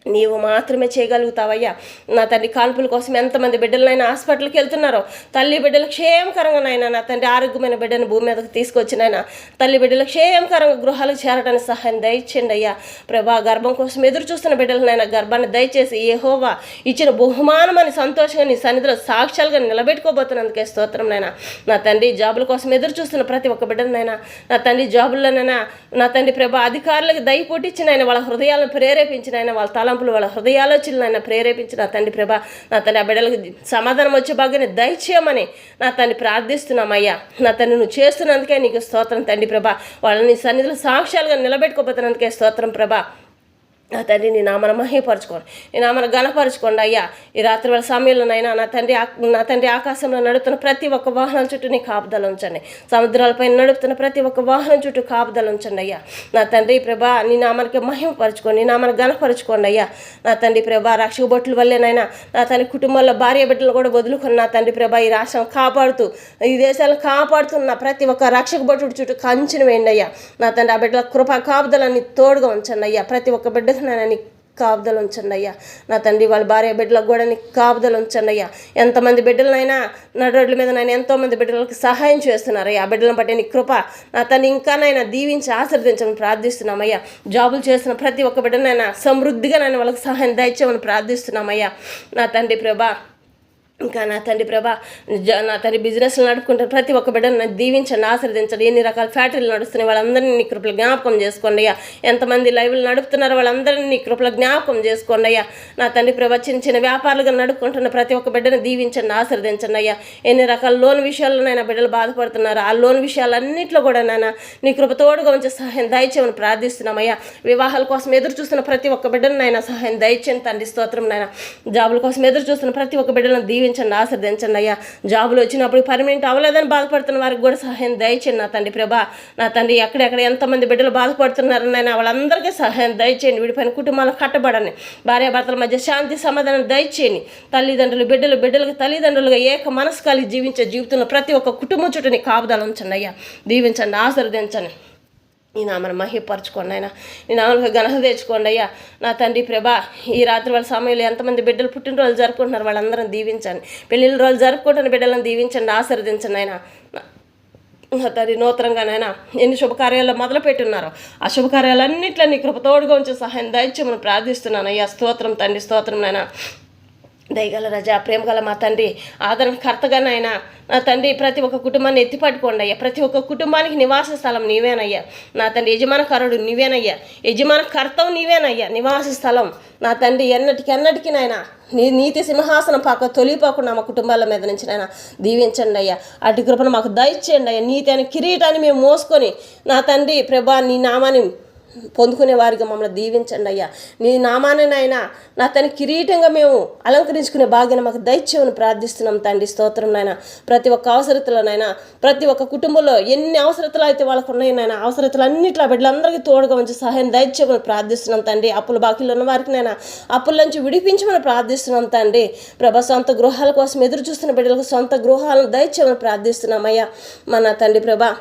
నీవు మాత్రమే చేయగలుగుతావయ్యా. నా తండ్రి కాన్పుల కోసం ఎంతమంది బిడ్డలనైనా హాస్పిటల్కి వెళ్తున్నారో, తల్లి బిడ్డలు క్షేమకరంగానైనా నా తండ్రి ఆరోగ్యమైన బిడ్డను భూమి మీదకి తీసుకొచ్చినైనా తల్లి బిడ్డలు క్షేమకరంగా గృహాలకు చేరడానికి సహాయం దయచేయండి అయ్యా ప్రభా. గర్భం కోసం ఎదురు చూస్తున్న బిడ్డలనైనా గర్భాన్ని దయచేసి యెహోవా ఇచ్చిన బహుమానం అని సంతోషంగా నీ సన్నిధిలో సాక్ష్యాలుగా నిలబెట్టుకోబోతున్నందుకే స్తోత్రం నైనా. నా తండ్రి జాబుల కోసం ఎదురు చూస్తున్న ప్రతి ఒక్క బిడ్డనైనా నా తండ్రి జాబుల్లోనైనా నా తండ్రి ప్రభా అధికారులకు దయ పుట్టించినైనా వాళ్ళ హృదయాలను ప్రేరేపించినైనా వాళ్ళ వాళ్ళ హృదయాలోచనలు ఆయన ప్రేరేపించి నా తండ్రి ప్రభా, నా తండ్రి ఆ బిడ్డలకు సమాధానం వచ్చే భాగ్యాన్ని దయచేయమని నా తండ్రి ప్రార్థిస్తున్నామయ్యా. నా తండ్రి నువ్వు చేస్తున్నందుకే నీకు స్తోత్రం తండ్రి ప్రభా. వాళ్ళని సన్నిధిలో సాక్ష్యాలుగా నిలబెట్టుకోబోతున్నందుకే స్తోత్రం ప్రభా. నా తండ్రి నీ నామను మహిమపరచుకోండి, నీ నామను ఘనపరచుకోండి అయ్యా. ఈ రాత్రి వేళ సమయంలోనైనా నా తండ్రి ఆకాశంలో నడుపుతున్న ప్రతి ఒక్క వాహనం చుట్టూ నీ కాపుదల ఉంచండి. సముద్రాలపై నడుపుతున్న ప్రతి ఒక్క వాహనం చుట్టూ కాపుదల ఉంచండి అయ్యా. నా తండ్రి ప్రభా నీ నామానికి మహిమపరచుకోండి, నీ నామను ఘనపరచుకోండి అయ్యా. నా తండ్రి ప్రభా రక్షక బొట్టుల వల్లేనైనా నా తండ్రి కుటుంబంలో భార్య బిడ్డలు కూడా వదులుకొని నా తండ్రి ప్రభా ఈ రాష్ట్రం కాపాడుతూ ఈ దేశాలను కాపాడుతున్న ప్రతి ఒక్క రక్షక బొట్టుడు చుట్టూ కంచెను వేయండి అయ్యా. నా తండ్రి ఆ బిడ్డల కృపా కాపుదలని తోడుగా ఉంచండి అయ్యా. ప్రతి ఒక్క బిడ్డ నీ కాపుదలు ఉంచండి అయ్యా. నా తండ్రి వాళ్ళ భార్య బిడ్డలకు కూడా నీ కాపుదలు ఉంచండి అయ్యా. ఎంతమంది బిడ్డలనైనా నడుల మీద నైనా ఎంతోమంది బిడ్డలకు సహాయం చేస్తున్నారయ్యా. ఆ బిడ్డలను బట్టి నీ కృప నా తండ్రి ఇంకానైనా దీవించి ఆశీర్వదించమని ప్రార్థిస్తున్నామయ్యా. జాబులు చేస్తున్న ప్రతి ఒక్క బిడ్డనైనా సమృద్ధిగా నైనా వాళ్ళకి సహాయం దయచేయమని ప్రార్థిస్తున్నామయ్యా. నా తండ్రి ప్రభా ఇంకా నా తండ్రి ప్రభా నా తండ్రి బిజినెస్లు నడుపుకుంటారు ప్రతి ఒక్క బిడ్డను నాకు దీవించండి, ఆశీర్వదించండి. ఎన్ని రకాల ఫ్యాక్టరీలు నడుస్తున్నాయి వాళ్ళందరినీ నీ కృపల జ్ఞాపకం చేసుకోండి అయ్యా. ఎంతమంది లైవ్లు నడుపుతున్నారో వాళ్ళందరినీ నీ కృపల జ్ఞాపకం చేసుకోండి అయ్యా. నా తండ్రి ప్రభా చిన్న చిన్న వ్యాపారాలుగా నడుపుకుంటున్న ప్రతి ఒక్క బిడ్డను దీవించండి, ఆశీర్వదించండి అయ్యా. ఎన్ని రకాల లోన్ విషయాల్లోనైనా బిడ్డలు బాధపడుతున్నారు, ఆ లోన్ విషయాలన్నింటిలో కూడా నాయన నీ కృప తోడుగా ఉంచే సహాయం దయచేయమని ప్రార్థిస్తున్నామయ్యా. వివాహాల కోసం ఎదురు చూస్తున్న ప్రతి ఒక్క బిడ్డను నాయన సహాయం దయచేయండి తండ్రి స్తోత్రం నాయన. జాబుల కోసం ఎదురు చూస్తున్న ప్రతి ఒక్క బిడ్డలను దీవించండి, ఆశీర్వదించండి అయ్యా. జాబులు వచ్చినప్పుడు పర్మనెంట్ అవ్వలేదని బాధపడుతున్న వారికి కూడా సహాయం దయచేయండి నా తండ్రి ప్రభా. నా తండ్రి ఎక్కడెక్కడ ఎంతమంది బిడ్డలు బాధపడుతున్నారు నాయన వాళ్ళందరికీ సహాయం దయచేయండి. విడిపోయిన కుటుంబాలకు కట్టబడని భార్యాభర్తల మధ్య శాంతి సమాధానం దయచేయండి. తల్లిదండ్రులు బిడ్డలకు తల్లిదండ్రులుగా ఏక మనసు కలిగి జీవించే జీవితంలో ప్రతి ఒక్క కుటుంబం చుట్టూ నీ కాపుదల ఉంచండి అయ్యా. దీవించండి, ఆశీర్వదించండి. నీ నామను మహిమపరచుకోండి అయినా, నీ నామకు ఘనత తెచ్చుకోండి అయ్యా. నా తండ్రి ప్రభా ఈ రాత్రి వాళ్ళ సమయంలో ఎంతమంది బిడ్డలు పుట్టినరోజు జరుపుకుంటున్నారు వాళ్ళందరం దీవించండి. పెళ్ళిళ్ళ రోజు జరుపుకుంటున్న బిడ్డలను దీవించండి, ఆశీర్వదించండి అయినా. నా తండ్రి నూతనంగానైనా ఎన్ని శుభకార్యాల్లో మొదలుపెట్టున్నారో ఆ శుభకార్యాలన్నింటిలో నీ కృప తోడుగా ఉంచే సహాయం దయచేయమని ప్రార్థిస్తున్నాను అయ్యా. స్తోత్రం తండ్రి, స్తోత్రం నాయన. దయగల రజా ప్రేమగల మా తండ్రి ఆదరణకర్తగానైనా నా తండ్రి ప్రతి ఒక్క కుటుంబాన్ని ఎత్తిపట్టుకోండి అయ్యా. ప్రతి ఒక్క కుటుంబానికి నివాస స్థలం నీవేనయ్యా. నా తండ్రి యజమానకరుడు నీవేనయ్యా, యజమానకర్తవు నీవేనయ్యా. నివాస స్థలం నా తండ్రి ఎన్నటికి నాయన నీ నీతి సింహాసనం పాక తొలిపోకుండా మా కుటుంబాల మీద నుంచి నాయన దీవించండి అయ్యా. అటు కృపను మాకు దయచేయండి అయ్యా. నీతి అనే కిరీటాన్ని మేము మోసుకొని నా తండ్రి ప్రభా నీ నామాన్ని పొందుకునే వారిగా మమ్మల్ని దీవించండి అయ్యా. నీ నామానైనా నా తన కిరీటంగా మేము అలంకరించుకునే భాగ్యాన్ని మాకు దయచేయమని ప్రార్థిస్తున్నాం తండ్రి స్తోత్రం నాయన. ప్రతి ఒక్క అవసరతలోనైనా ప్రతి ఒక్క కుటుంబంలో ఎన్ని అవసరతలు అయితే వాళ్ళకు ఉన్నాయనైనా అవసరతలు అన్నింటిలో బిడ్డలందరికీ తోడుగా ఉంచి సహాయం దయచేయమని ప్రార్థిస్తున్నాం తండ్రి. అప్పుల బాకీలు ఉన్న వారికి నైనా అప్పుల నుంచి విడిపించమని ప్రార్థిస్తున్నాం తండ్రి. ప్రభా సొంత గృహాల కోసం ఎదురు చూస్తున్న బిడ్డలకు సొంత గృహాలను దయచేయమని ప్రార్థిస్తున్నాం అయ్యా. మన తండ్రి ప్రభా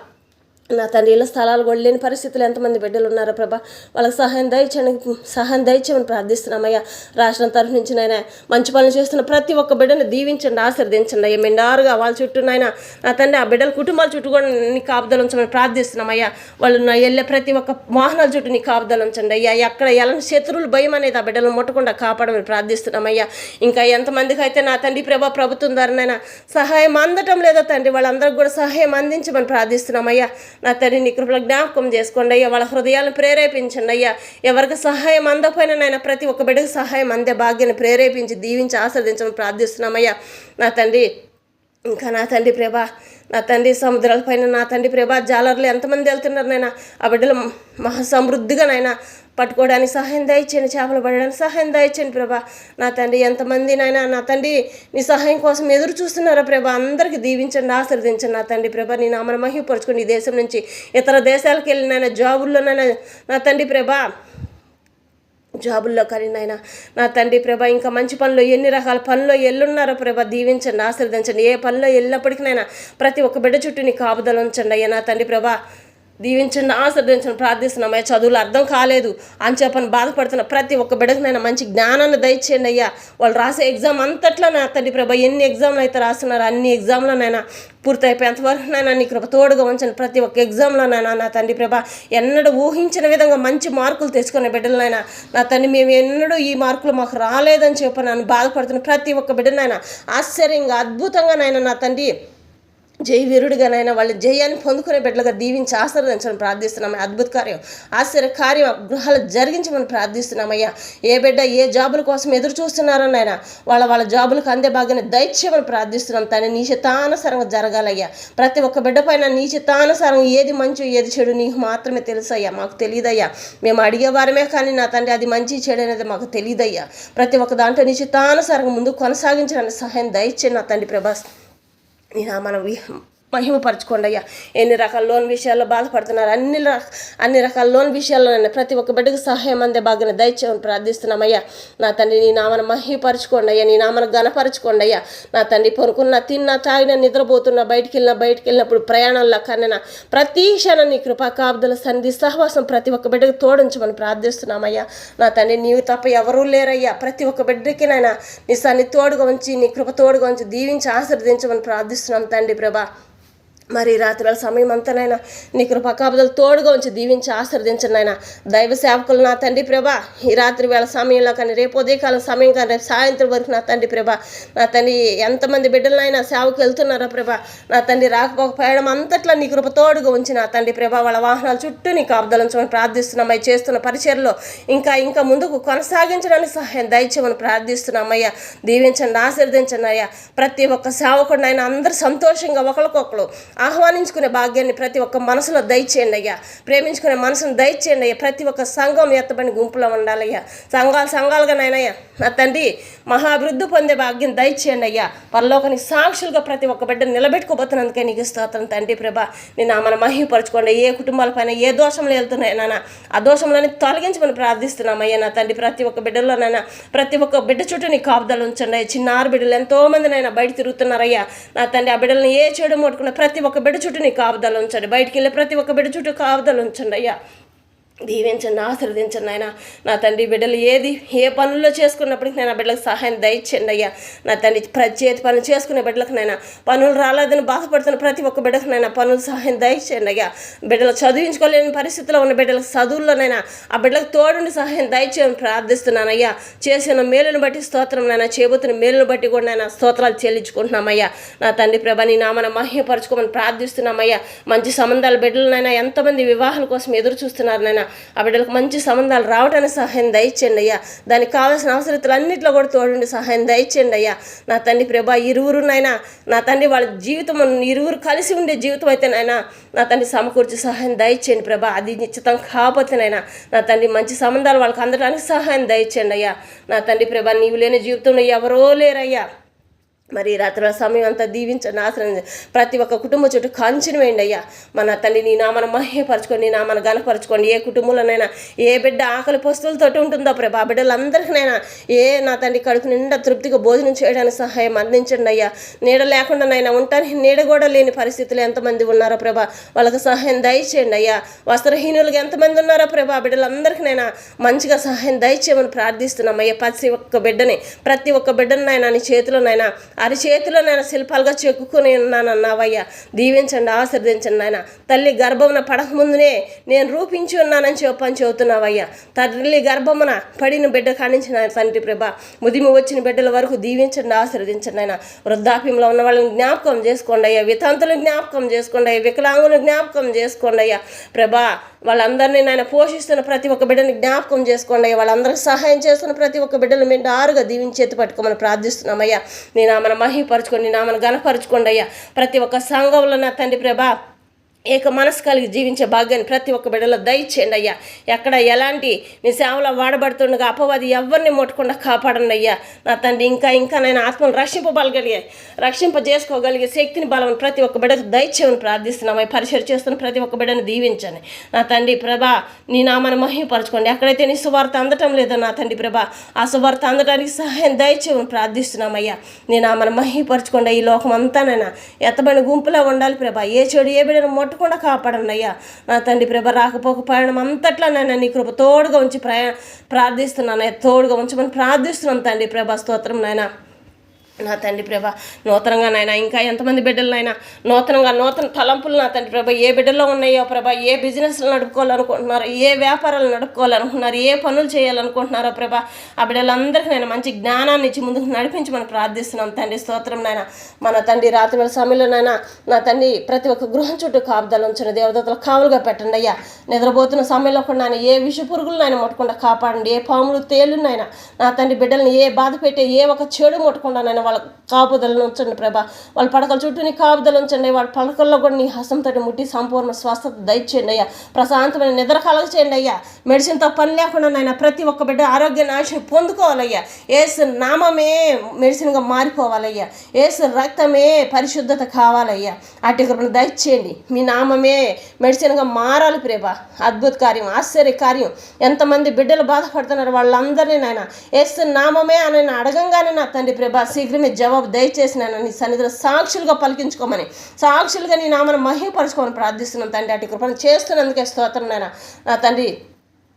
నా తండ్రి ఇళ్ళ స్థలాలు కూడా లేని పరిస్థితులు ఎంతమంది బిడ్డలు ఉన్నారో ప్రభా వాళ్ళకి సహాయం దయచేయమని ప్రార్థిస్తున్నామయ్యా. రాష్ట్రం తరఫు నుంచి నైనా మంచి పనులు చేస్తున్న ప్రతి ఒక్క బిడ్డను దీవించండి, ఆశీర్వదించండి అయ్యా. మెండారుగా వాళ్ళ చుట్టూనైనా నా తండ్రి ఆ బిడ్డల కుటుంబాల చుట్టూ కూడా నీ కాపుదల ఉంచమని ప్రార్థిస్తున్నామయ్యా. వాళ్ళు వెళ్ళే ప్రతి ఒక్క వాహనాల చుట్టూ నీ కాపుదల ఉంచండి అయ్యా. ఎక్కడ ఎలాంటి శత్రువులు భయం అనేది ఆ బిడ్డలను ముట్టకుండా కాపాడమని ప్రార్థిస్తున్నామయ్యా. ఇంకా ఎంతమందికి అయితే నా తండ్రి ప్రభా ప్రభుత్వం ద్వారానైనా సహాయం అందటం లేదో తండ్రి వాళ్ళందరికీ కూడా సహాయం అందించమని ప్రార్థిస్తున్నామయ్యా. నా తండ్రి నీ కృపలో జ్ఞాపకం చేసుకోండి అయ్యా. వాళ్ళ హృదయాలను ప్రేరేపించండి అయ్యా. ఎవరికి సహాయం అందకపోయినా నైనా ప్రతి ఒక్క బిడ్డకు సహాయం అందే భాగ్యాన్ని ప్రేరేపించి దీవించి ఆశీర్వదించమని ప్రార్థిస్తున్నామయ్యా. నా తండ్రి ఇంకా నా తండ్రి ప్రభా నా తండ్రి సముద్రాల పైన నా తండ్రి ప్రభా జాలర్లు ఎంతమంది వెళ్తున్నారు నైనా ఆ బిడ్డలు మహా సమృద్ధిగా నైనా పట్టుకోవడానికి సహాయం దయచేయండి, చేపలు పడడానికి సహాయం దయచేయండి ప్రభా. నా తండ్రి ఎంతమంది నాయన నా తండ్రి నీ సహాయం కోసం ఎదురు చూస్తున్నారా ప్రభా, అందరికీ దీవించండి, ఆశీర్వదించండి నా తండ్రి ప్రభా. నీ నామను మహిమపరచుకోండి. ఈ దేశం నుంచి ఇతర దేశాలకు వెళ్ళి నాయన జాబుల్లోనైనా నా తండ్రి ప్రభా, జాబుల్లో కానీ నాయన నా తండ్రి ప్రభా, ఇంకా మంచి పనులు ఎన్ని రకాల పనుల్లో ఎల్లున్నారో ప్రభా, దీవించండి, ఆశీర్వదించండి. ఏ పనిలో వెళ్ళినప్పటికీ నాయన ప్రతి ఒక్క బిడ్డ చుట్టూ నీ కాపుదల ఉంచండి అయ్యా. నా తండ్రి ప్రభా దీవించండి, ఆశీర్వదించండి ప్రార్థిస్తున్నాం అయ్యా. చదువులు అర్థం కాలేదు అని చెప్పని బాధపడుతున్న ప్రతి ఒక్క బిడ్డకు నేను మంచి జ్ఞానాన్ని దయచేయండి అయ్యా. వాళ్ళు రాసే ఎగ్జామ్ అంతట్లో నా తండ్రి ప్రభా, ఎన్ని ఎగ్జామ్లు అయితే రాస్తున్నారు అన్ని ఎగ్జామ్లో నైనా పూర్తయిపోయేంతవరకు నైనా నీ కృప తోడుగా ఉంచండి. ప్రతి ఒక్క ఎగ్జామ్లో నా తండ్రి ప్రభా ఎన్నడూ ఊహించిన విధంగా మంచి మార్కులు తెచ్చుకునే బిడ్డలనైనా నా తండ్రి మేము ఎన్నడూ ఈ మార్కులు మాకు రాలేదని చెప్పి నన్ను బాధపడుతున్న ప్రతి ఒక్క బిడ్డనైనా ఆశ్చర్యంగా అద్భుతంగా నా తండ్రి జయవీరుడిగానైనా వాళ్ళు జయాన్ని పొందుకునే బిడ్డలుగా దీవించి ఆశీర్వదించమని ప్రార్థిస్తున్నామయ్యా. అద్భుత కార్యం ఆశ్చర్య కార్యం గృహాలు జరిగించమని ప్రార్థిస్తున్నామయ్యా. ఏ బిడ్డ ఏ జాబుల కోసం ఎదురు చూస్తున్నారో నాయన వాళ్ళ జాబులకు అందే భాగాన్ని దయచేయమని ప్రార్థిస్తున్నాం. తను నీ చిత్తానుసారంగా జరగాలయ్యా. ప్రతి ఒక్క బిడ్డ పైన నీ చిత్తానుసారంగా ఏది మంచి ఏది చెడు నీకు మాత్రమే తెలుసయ్యా, మాకు తెలియదయ్యా. మేము అడిగేవారమే కానీ నా తండ్రి అది మంచి చెడు అనేది మాకు తెలియదయ్యా. ప్రతి ఒక్క దాంట్లో నీ చిత్తానుసారంగా ముందుకు కొనసాగించడానికి సహాయం దయచేయండి నా తండ్రి ప్రభా. మనం మహిమపరచుకోండి అయ్యా. ఎన్ని రకాల లోన్ విషయాల్లో బాధపడుతున్నారు, అన్ని రకాల లోన్ విషయాల్లో ప్రతి ఒక్క బిడ్డకు సహాయం అందే భాగ్యాన్ని దయచేయమని ప్రార్థిస్తున్నామయ్యా. నా తండ్రి నీ నామను మహిమపరచుకోండి అయ్యా, నీ నామను ఘనపరచుకోండి అయ్యా. నా తండ్రి పొరుకున్న తిన్నా తాగిన నిద్రపోతున్నా బయటికి వెళ్ళినప్పుడు ప్రయాణంలో కన్నా ప్రతి క్షణం నీ కృపా కాపుదల సన్నిధి సహవాసం ప్రతి ఒక్క బిడ్డకు తోడించమని ప్రార్థిస్తున్నామయ్యా. నా తండ్రి నీవు తప్ప ఎవరూ లేరయ్యా. ప్రతి ఒక్క బిడ్డకి నాయన నీ సన్ని తోడుగా ఉంచి నీ కృప తోడుగా ఉంచి దీవించి ఆశీర్వదించమని ప్రార్థిస్తున్నాం తండ్రి ప్రభా. మరి రాత్రి వేళ సమయం అంతానైనా నీ కృపా కాపుదలు తోడుగా ఉంచి దీవించి ఆశీర్వదించండి నాయన. దైవ సేవకులు నా తండ్రి ప్రభా ఈ రాత్రి వేళ సమయంలో కానీ రేపు ఉదయకాలం సమయం కానీ రేపు సాయంత్రం వరకు నా తండ్రి ప్రభా నా తండ్రి ఎంతమంది బిడ్డలైనా సేవకు వెళ్తున్నారా ప్రభా నా తండ్రి రాకపోకపోయడం అంతట్లో నీ కృప తోడుగా ఉంచి నా తండ్రి ప్రభా వాళ్ళ వాహనాల చుట్టూ నీ కాపుదలు ఉంచమని ప్రార్థిస్తున్నామై. చేస్తున్న పరిచర్లో ఇంకా ముందుకు కొనసాగించడానికి సహాయం దయచేయమని ప్రార్థిస్తున్నామయ్యా. దీవించండి, ఆశీర్వదించండి అయ్యా. ప్రతి ఒక్క సేవకుడిని ఆయన అందరూ సంతోషంగా ఒకరికొకరు ఆహ్వానించుకునే భాగ్యాన్ని ప్రతి ఒక్క మనసులో దయచేయండి అయ్యా. ప్రేమించుకునే మనసును దయచేయండి అయ్యా. ప్రతి ఒక్క సంఘం ఎత్తబడిన గుంపులో ఉండాలయ్యా. సంఘాలుగా నాయనయ్యా నా తండ్రి మహాభివృద్ధి పొందే భాగ్యం దయచేయండి అయ్యా. పరలోకానికి సాక్షులుగా ప్రతి ఒక్క బిడ్డను నిలబెట్టుకోబోతున్నందుకే నీకు స్తోత్రం తండ్రి ప్రభా. నేను నామను మహిమపరచుకోండి. ఏ కుటుంబాలపైన ఏ దోషంలో వెళ్తున్నాయి నాన్న ఆ దోషంలోని తొలగించమని ప్రార్థిస్తున్నామయ్యా. నా తండ్రి ప్రతి ఒక్క బిడ్డలోనైనా ప్రతి ఒక్క బిడ్డ చుట్టూ నీ కాపుదలు ఉంచండి. చిన్నారు బిడ్డలు ఎంతోమంది నైనా బయట తిరుగుతున్నారయ్యా. నా తండ్రి ఆ బిడ్డలను ఏ చెడు ముట్టుకున్న ప్రతి ఒక్క బిడ్డ చుట్టూ నీ కాపుదలు ఉంచండి. బయటికి వెళ్ళే ప్రతి ఒక్క బిడ్డ చుట్టూ కాపుదలు ఉంచండి అయ్యా. దీవించండి, ఆశీర్వదించండి ఆయన. నా తండ్రి బిడ్డలు ఏ పనుల్లో చేసుకున్నప్పటికీ నేను ఆ బిడ్డలకు సహాయం దయచేయండి అయ్యా. నా తండ్రి చేతి పనులు చేసుకునే బిడ్డలకు నైనా పనులు రాలేదని బాధపడుతున్న ప్రతి ఒక్క బిడ్డకు నైనా పనులు సహాయం దయచేయండి అయ్యా. బిడ్డలు చదివించుకోలేని పరిస్థితిలో ఉన్న బిడ్డలకు చదువుల్లోనైనా ఆ బిడ్డలకు తోడుండి సహాయం దయచేయని ప్రార్థిస్తున్నానయ్యా. చేసిన మేలును బట్టి స్తోత్రం నైనా, చేయబోతున్న మేలును బట్టి కూడా నైనా స్తోత్రాలు చెల్లించుకుంటున్నామయ్యా. నా తండ్రి ప్రభా నీ నామను మహిమపరచుకోమని ప్రార్థిస్తున్నామయ్యా. మంచి సంబంధాల బిడ్డలనైనా ఎంతమంది వివాహాల కోసం ఎదురు చూస్తున్నారు నైనా ఆ బిడ్డలకు మంచి సంబంధాలు రావడానికి సహాయం దయచేయండి అయ్యా. దానికి కావాల్సిన అవసరతలు అన్నింటిలో కూడా తోడుండి సహాయం దయచేయండి అయ్యా. నా తండ్రి ప్రభా ఇరువురునైనా నా తండ్రి వాళ్ళ జీవితం ఇరువురు కలిసి ఉండే జీవితం అయితే నాయన నా తండ్రి సమకూర్చి సహాయం దయచేయండి ప్రభా. అది నిశ్చితం కాకపోతేనైనా నా తండ్రి మంచి సంబంధాలు వాళ్ళకి అందడానికి సహాయం దయచేయండి అయ్యా. నా తండ్రి ప్రభా నీవు లేని జీవితంలో ఎవరో లేరయ్యా. మరి రాత్రి సమయం అంతా దీవించండి, ఆశ్రయించండి. ప్రతి ఒక్క కుటుంబం చుట్టూ కంచెను వేయండి అయ్యా. మన తండ్రి నీ నామను మహిమపరచుకోండి, నీ నామను ఘనపరచుకోండి. ఏ కుటుంబంలోనైనా ఏ బిడ్డ ఆకలి పస్తులతో ఉంటుందో ప్రభా ఆ బిడ్డలందరికీనైనా నా తండ్రి కడుపు నిండా తృప్తిగా భోజనం చేయడానికి సహాయం అందించండి అయ్యా. నీడ లేకుండానైనా ఉంటానికి నీడ కూడా లేని పరిస్థితులు ఎంతమంది ఉన్నారో ప్రభా వాళ్ళకి సహాయం దయచేయండి అయ్యా. వస్త్రహీనులుగా ఎంతమంది ఉన్నారో ప్రభా ఆ బిడ్డలందరికీనైనా మంచిగా సహాయం దయచేయమని ప్రార్థిస్తున్నాం అయ్యా. ప్రతి ఒక్క బిడ్డనైనా నీ చేతిలోనైనా అరిచేతిలో నేను శిల్పాలుగా చెక్కుని ఉన్నానన్నావయ్యా. దీవించండి, ఆశీర్వదించండి నాయన. తల్లి గర్భమున పడక ముందునే నేను రూపించి ఉన్నానని చెప్పని చెబుతున్నావయ్యా. తల్లి గర్భమున పడిన బిడ్డ కానించిన తండ్రి ప్రభా ముదిమి వచ్చిన బిడ్డల వరకు దీవించండి, ఆశీర్వదించండి ఆయన. వృద్ధాప్యంలో ఉన్న వాళ్ళని జ్ఞాపకం చేసుకోండి అయ్యా. వితంతులు జ్ఞాపకం చేసుకోండి అయ్యా. వికలాంగులు జ్ఞాపకం చేసుకోండి అయ్యా. ప్రభా వాళ్ళందరినీ నాయన పోషిస్తున్న ప్రతి ఒక్క బిడ్డని జ్ఞాపకం చేసుకోండి అయ్యా. వాళ్ళందరికీ సహాయం చేస్తున్న ప్రతి ఒక్క బిడ్డలు మేము ఆరుగా దీవించి ఎత్తి పట్టుకోమని ప్రార్థిస్తున్నామయ్యా. నీ నామను మహిమపరచుకోండి, నీ నామను ఘనపరచుకోండి అయ్యా. ప్రతి ఒక్క సంఘంలో నా తండ్రి ప్రభా ఏక మనసు కలిగి జీవించే భాగ్యాన్ని ప్రతి ఒక్క బిడ్డలో దయచేయండి అయ్యా. ఎక్కడ ఎలాంటి నీ సేవలో వాడబడుతుండగా అపవాది ఎవరిని ముట్టకుండా కాపాడండి అయ్యా. నా తండ్రి ఇంకా నేను ఆత్మను రక్షింపజేసుకోగలిగే శక్తిని బలం ప్రతి ఒక్క బిడ్డకు దయచేయని ప్రార్థిస్తున్నామని పరిచయం చేస్తున్న ప్రతి ఒక్క బిడ్డను దీవించండి నా తండ్రి ప్రభా. నీ నామాన్ని మహిమపరచుకోండి. ఎక్కడైతే నీ సువార్త అందటం లేదో నా తండ్రి ప్రభా, ఆ సువార్త అందటానికి సహాయం దయచేయని ప్రార్థిస్తున్నామయ్యా. నీ నామాన్ని మహిమపరచుకోండి. ఈ లోకం అంతానైనా ఎత్తబడిన గుంపులో ఉండాలి ప్రభా. ఏ చెడు ఏ బిడ్డను ముట్టకుండా కాపాడండి అయ్యా. నా తండ్రి ప్రభ రాకపోక ప్రయాణం అంతట్లా నైనా నీ కృప తోడుగా ఉంచి ప్రార్థిస్తున్నాను. తోడుగా ఉంచమని ప్రార్థిస్తున్నాను తండ్రి ప్రభా. స్తోత్రం నాయన. నా తండ్రి ప్రభ నూతనంగా నాయన ఇంకా ఎంతమంది బిడ్డలనైనా నూతన తలంపులు నా తండ్రి ప్రభ ఏ బిడ్డల్లో ఉన్నాయో ప్రభ, ఏ బిజినెస్లు నడుపుకోవాలనుకుంటున్నారో, ఏ వ్యాపారాలు నడుపుకోవాలనుకుంటున్నారు, ఏ పనులు చేయాలనుకుంటున్నారో ప్రభ, ఆ బిడ్డలందరికీ నేను మంచి జ్ఞానాన్ని ఇచ్చి ముందుకు నడిపించి మనం ప్రార్థిస్తున్నాం తండ్రి. స్తోత్రం నాయన. మన తండ్రి రాత్రి వేళ సమయంలోనైనా నా తండ్రి ప్రతి ఒక్క గృహం చుట్టూ కాపుదలు ఉంచండి. దేవదత్తలు కావులుగా పెట్టండి అయ్యా. నిద్రపోతున్న సమయంలో కూడా నాయన ఏ విష పురుగులు నాయన ముట్టకుండా కాపాడండి. ఏ పాములు తేలునైనా నా తండ్రి బిడ్డలను ఏ బాధ పెట్టే ఏ ఒక చెడు ముట్టకుండా నాయన వాళ్ళ కాపుదలను ఉంచండి ప్రభా. వాళ్ళ పడకల చుట్టూ నీ కాపుదలు ఉంచండి. వాళ్ళ పడకల్లో కూడా నీ హస్తంతో ముట్టి సంపూర్ణ స్వస్థత దయచేయండి అయ్యా. ప్రశాంతమైన నిద్ర కలగ చేయండి అయ్యా. మెడిసిన్తో పని లేకుండా నాయన ప్రతి ఒక్క బిడ్డ ఆరోగ్య నాశనం పొందుకోవాలయ్యా. ఏసు నామమే మెడిసిన్గా మారిపోవాలయ్యా. ఏసు రక్తమే పరిశుద్ధత కావాలయ్యా. అటు కృపను దయచేయండి. మీ నామమే మెడిసిన్గా మారాలి ప్రభా. అద్భుత కార్యం, ఆశ్చర్య కార్యం. ఎంతమంది బిడ్డలు బాధపడుతున్నారు వాళ్ళందరినీ నాయన ఏసు నామమే అని అడగంగానే నా తండ్రి ప్రభా శీఘ్రమే జవాబు దయచేసినాను. నీ సన్నిధిలో సాక్షులుగా పలికించుకోమని, సాక్షులుగా నీ నామను మహిమపరచుకోమని ప్రార్థిస్తున్నాను తండ్రి. అటు కృపను చేస్తున్నందుకే స్తోత్రం నాయన. నా తండ్రి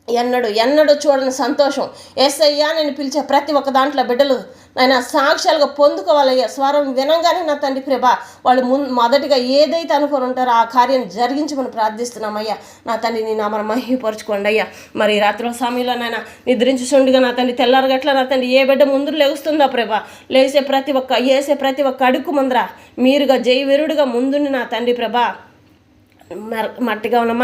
ఎన్నడూ చూడని సంతోషం యేసయ్యా నేను పిలిచే ప్రతి ఒక్క దాంట్లో బిడ్డలు నాయన సాక్ష్యాలుగా పొందుకోవాలయ్యా. స్వరం వినంగానే నా తండ్రి ప్రభా వాళ్ళు మొదటిగా ఏదైతే అనుకొని ఉంటారో ఆ కార్యం జరిగించమని ప్రార్థిస్తున్నామయ్యా. నా తండ్రి నీ నామను మహిమపరచుకోండి అయ్యా. మరి రాత్రి సమయంలో నాయన నిద్రించుండగా నా తండ్రి తెల్లారగట్ల నా తండ్రి ఏ బిడ్డ ముందు లేస్తుందా ప్రభా, వేసే ప్రతి ఒక్క అడుగు ముందర మీరుగా జయవీరుడుగా ముందుండి నా తండ్రి ప్రభా మెట్టగా ఉన్న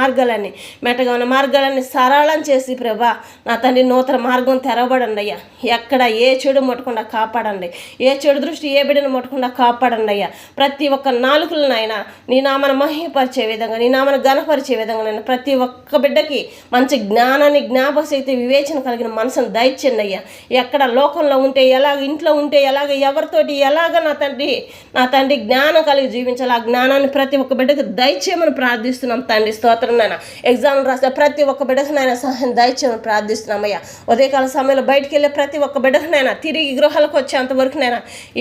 మార్గాలన్నీ సరళం చేసి ప్రభా నా తండ్రి నూతన మార్గం తెరవబడండి అయ్యా. ఎక్కడ ఏ చెడు ముట్టకుండా కాపాడండి. ఏ చెడు దృష్టి ఏ బిడ్డను ముట్టకుండా కాపాడండి అయ్యా. ప్రతి ఒక్క నాలుకలనైనా నీ నామను మహిమపరిచే విధంగా, నీ నామను ఘనపరిచే విధంగా నేను ప్రతి ఒక్క బిడ్డకి మంచి జ్ఞానాన్ని, జ్ఞాపశక్తి, వివేచన కలిగిన మనసును దయచేయండి అయ్యా. ఎక్కడ లోకంలో ఉంటే ఎలాగ, ఇంట్లో ఉంటే ఎలాగ, ఎవరితోటి ఎలాగ నా తండ్రి జ్ఞానం కలిగి జీవించాలి. ఆ జ్ఞానాన్ని ప్రతి ఒక్క బిడ్డకు దయచేయమని ప్రార్థిస్తున్నాం తండ్రి. స్తోత్రం నాయన. ఎగ్జామ్ రాస్తే ప్రతి ఒక్క బిడ్డకు నాయన సహాయం దయచేయమని ప్రార్థిస్తున్నామయ్యా. ఉదయకాల సమయంలో బయటికి వెళ్ళే ప్రతి ఒక్క బిడ్డకు నాయన తిరిగి గృహాలకు వచ్చేంత వరకు నాయన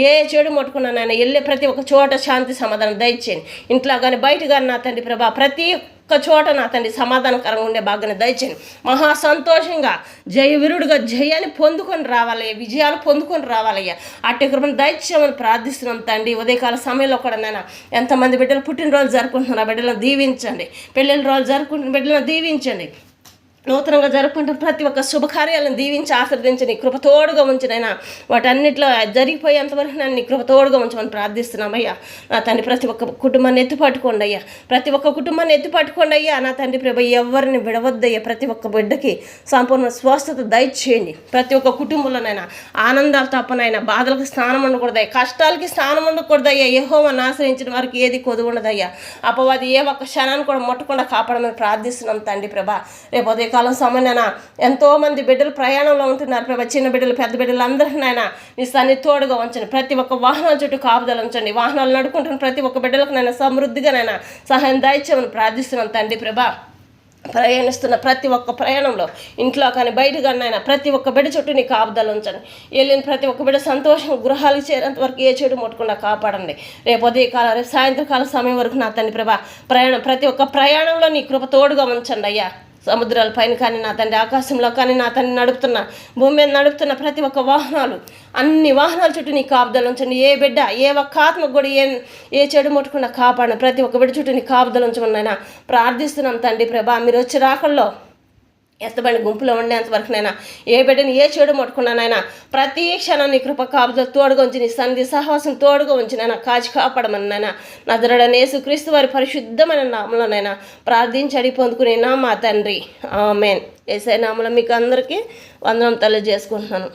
ఏ చెడు ముట్టుకున్నా నాయన వెళ్ళే ప్రతి ఒక్క చోట శాంతి సమాధానం దయచేయండి. ఇంట్లో కానీ బయట కానీ నా తండ్రి ప్రభా ప్రతి ఒక్క చోట నా తండ్రి సమాధానకరంగా ఉండే భాగ్యాన్ని దయచేయండి. మహా సంతోషంగా జయవీరుడుగా జయాన్ని పొందుకొని రావాలయ్యా, విజయాలు పొందుకొని రావాలయ్యా. అట్టి కృపను దయచేయమని ప్రార్థిస్తున్నాం తండ్రి. ఉదయకాల సమయంలో కూడా నాయన ఎంతమంది బిడ్డలు పుట్టినరోజు జరుపుకుంటున్నారు, ఆ బిడ్డలను దీవించండి. పెళ్ళిళ్ళ రోజు జరుపుకుంటున్న బిడ్డలను దీవించండి. నూతనంగా జరుపుకుంటున్న ప్రతి ఒక్క శుభకార్యాలను దీవించి ఆశీర్వదించి నీ కృప తోడుగా ఉంచినైనా వాటన్నిటిలో జరిగిపోయేంతవరకు నన్ను నీ కృప తోడుగా ఉంచమని ప్రార్థిస్తున్నామయ్యా. నా తండ్రి ప్రతి ఒక్క కుటుంబాన్ని ఎత్తిపట్టుకోండి అయ్యా. ప్రతి ఒక్క కుటుంబాన్ని ఎత్తిపట్టుకోండి అయ్యా. నా తండ్రి ప్రభ ఎవరిని విడవద్దయ్యా. ప్రతి ఒక్క బిడ్డకి సంపూర్ణ స్వస్థత దయచేయండి. ప్రతి ఒక్క కుటుంబంలోనైనా ఆనందాలు తప్పనైనా బాధలకు స్థానం ఉండకూడదయ్యా, కష్టాలకి స్థానం ఉండకూడదయ్యా. యెహోవాను ఆశ్రయించిన వారికి ఏది కొదువు ఉండదయ్యా. అపవాది ఏ ఒక్క క్షణాన్ని కూడా ముట్టకుండా కాపాడమని ప్రార్థిస్తున్నాం తండ్రి ప్రభ. రేపు కాలం సమయనైనా ఎంతోమంది బిడ్డలు ప్రయాణంలో ఉంటున్నారు ప్రభా. చిన్న బిడ్డలు, పెద్ద బిడ్డలు అందరినైనా నీ సన్నిధి తోడుగా ఉంచండి. ప్రతి ఒక్క వాహనాల చుట్టూ కాపుదలు ఉంచండి. వాహనాలు నడుకుంటున్న ప్రతి ఒక్క బిడ్డలకు నైనా సమృద్ధిగానైనా సహాయం దయచేయమని ప్రార్థిస్తున్నాను తండ్రి ప్రభా. ప్రయాణిస్తున్న ప్రతి ఒక్క ప్రయాణంలో ఇంట్లో కానీ బయట కానీ అయినా ప్రతి ఒక్క బిడ్డ చుట్టూ నీ కాపుదలు ఉంచండి. వెళ్ళిన ప్రతి ఒక్క బిడ్డ సంతోషం గృహాలకు చేరేంత వరకు ఏ చెడు ముట్టకుండా కాపాడండి. రేపు ఉదయకాలం, రేపు సాయంత్రకాల సమయం వరకు నా తండ్రి ప్రభా ప్రతి ఒక్క ప్రయాణంలో నీ కృప తోడుగా ఉంచండి అయ్యా. సముద్రాల పైన కానీ నా తండ్రి, ఆకాశంలో కానీ నా తండ్రి నడుపుతున్న, భూమి మీద నడుపుతున్న ప్రతి ఒక్క వాహనాలు, అన్ని వాహనాల చుట్టూ నీ కాపుదలు ఉంచండి. ఏ బిడ్డ ఏ ఒక్క ఆత్మకు కూడా ఏ చెడు ముట్టకుండా కాపాడిన ప్రతి ఒక్క బిడ్డ చుట్టూ నీ కాపుదలు ఉంచమని నాయన ప్రార్థిస్తున్నాం తండ్రి ప్రభా. మీరు వచ్చే రాకల్లో ఎత్తబడి గుంపులో ఉండేంతవరకునైనా ఏ బిడ్డని ఏ చెడు ముట్టుకున్నానైనా ప్రతి క్షణం నీ కృప కాపుదలు తోడుగా ఉంచి, నీ సన్నిధి సహవాసం తోడుగా ఉంచినైనా కాచి కాపాడమని నాయన నజరేయుడైన యేసుక్రీస్తు వారి పరిశుద్ధమైన నామములోనైనా ప్రార్థించి అడిగి పొందుకునే నా మా తండ్రి, ఆమేన్. యేసయ్య నామములో మీకు అందరికీ వందనం తెలియజేసుకుంటున్నాను.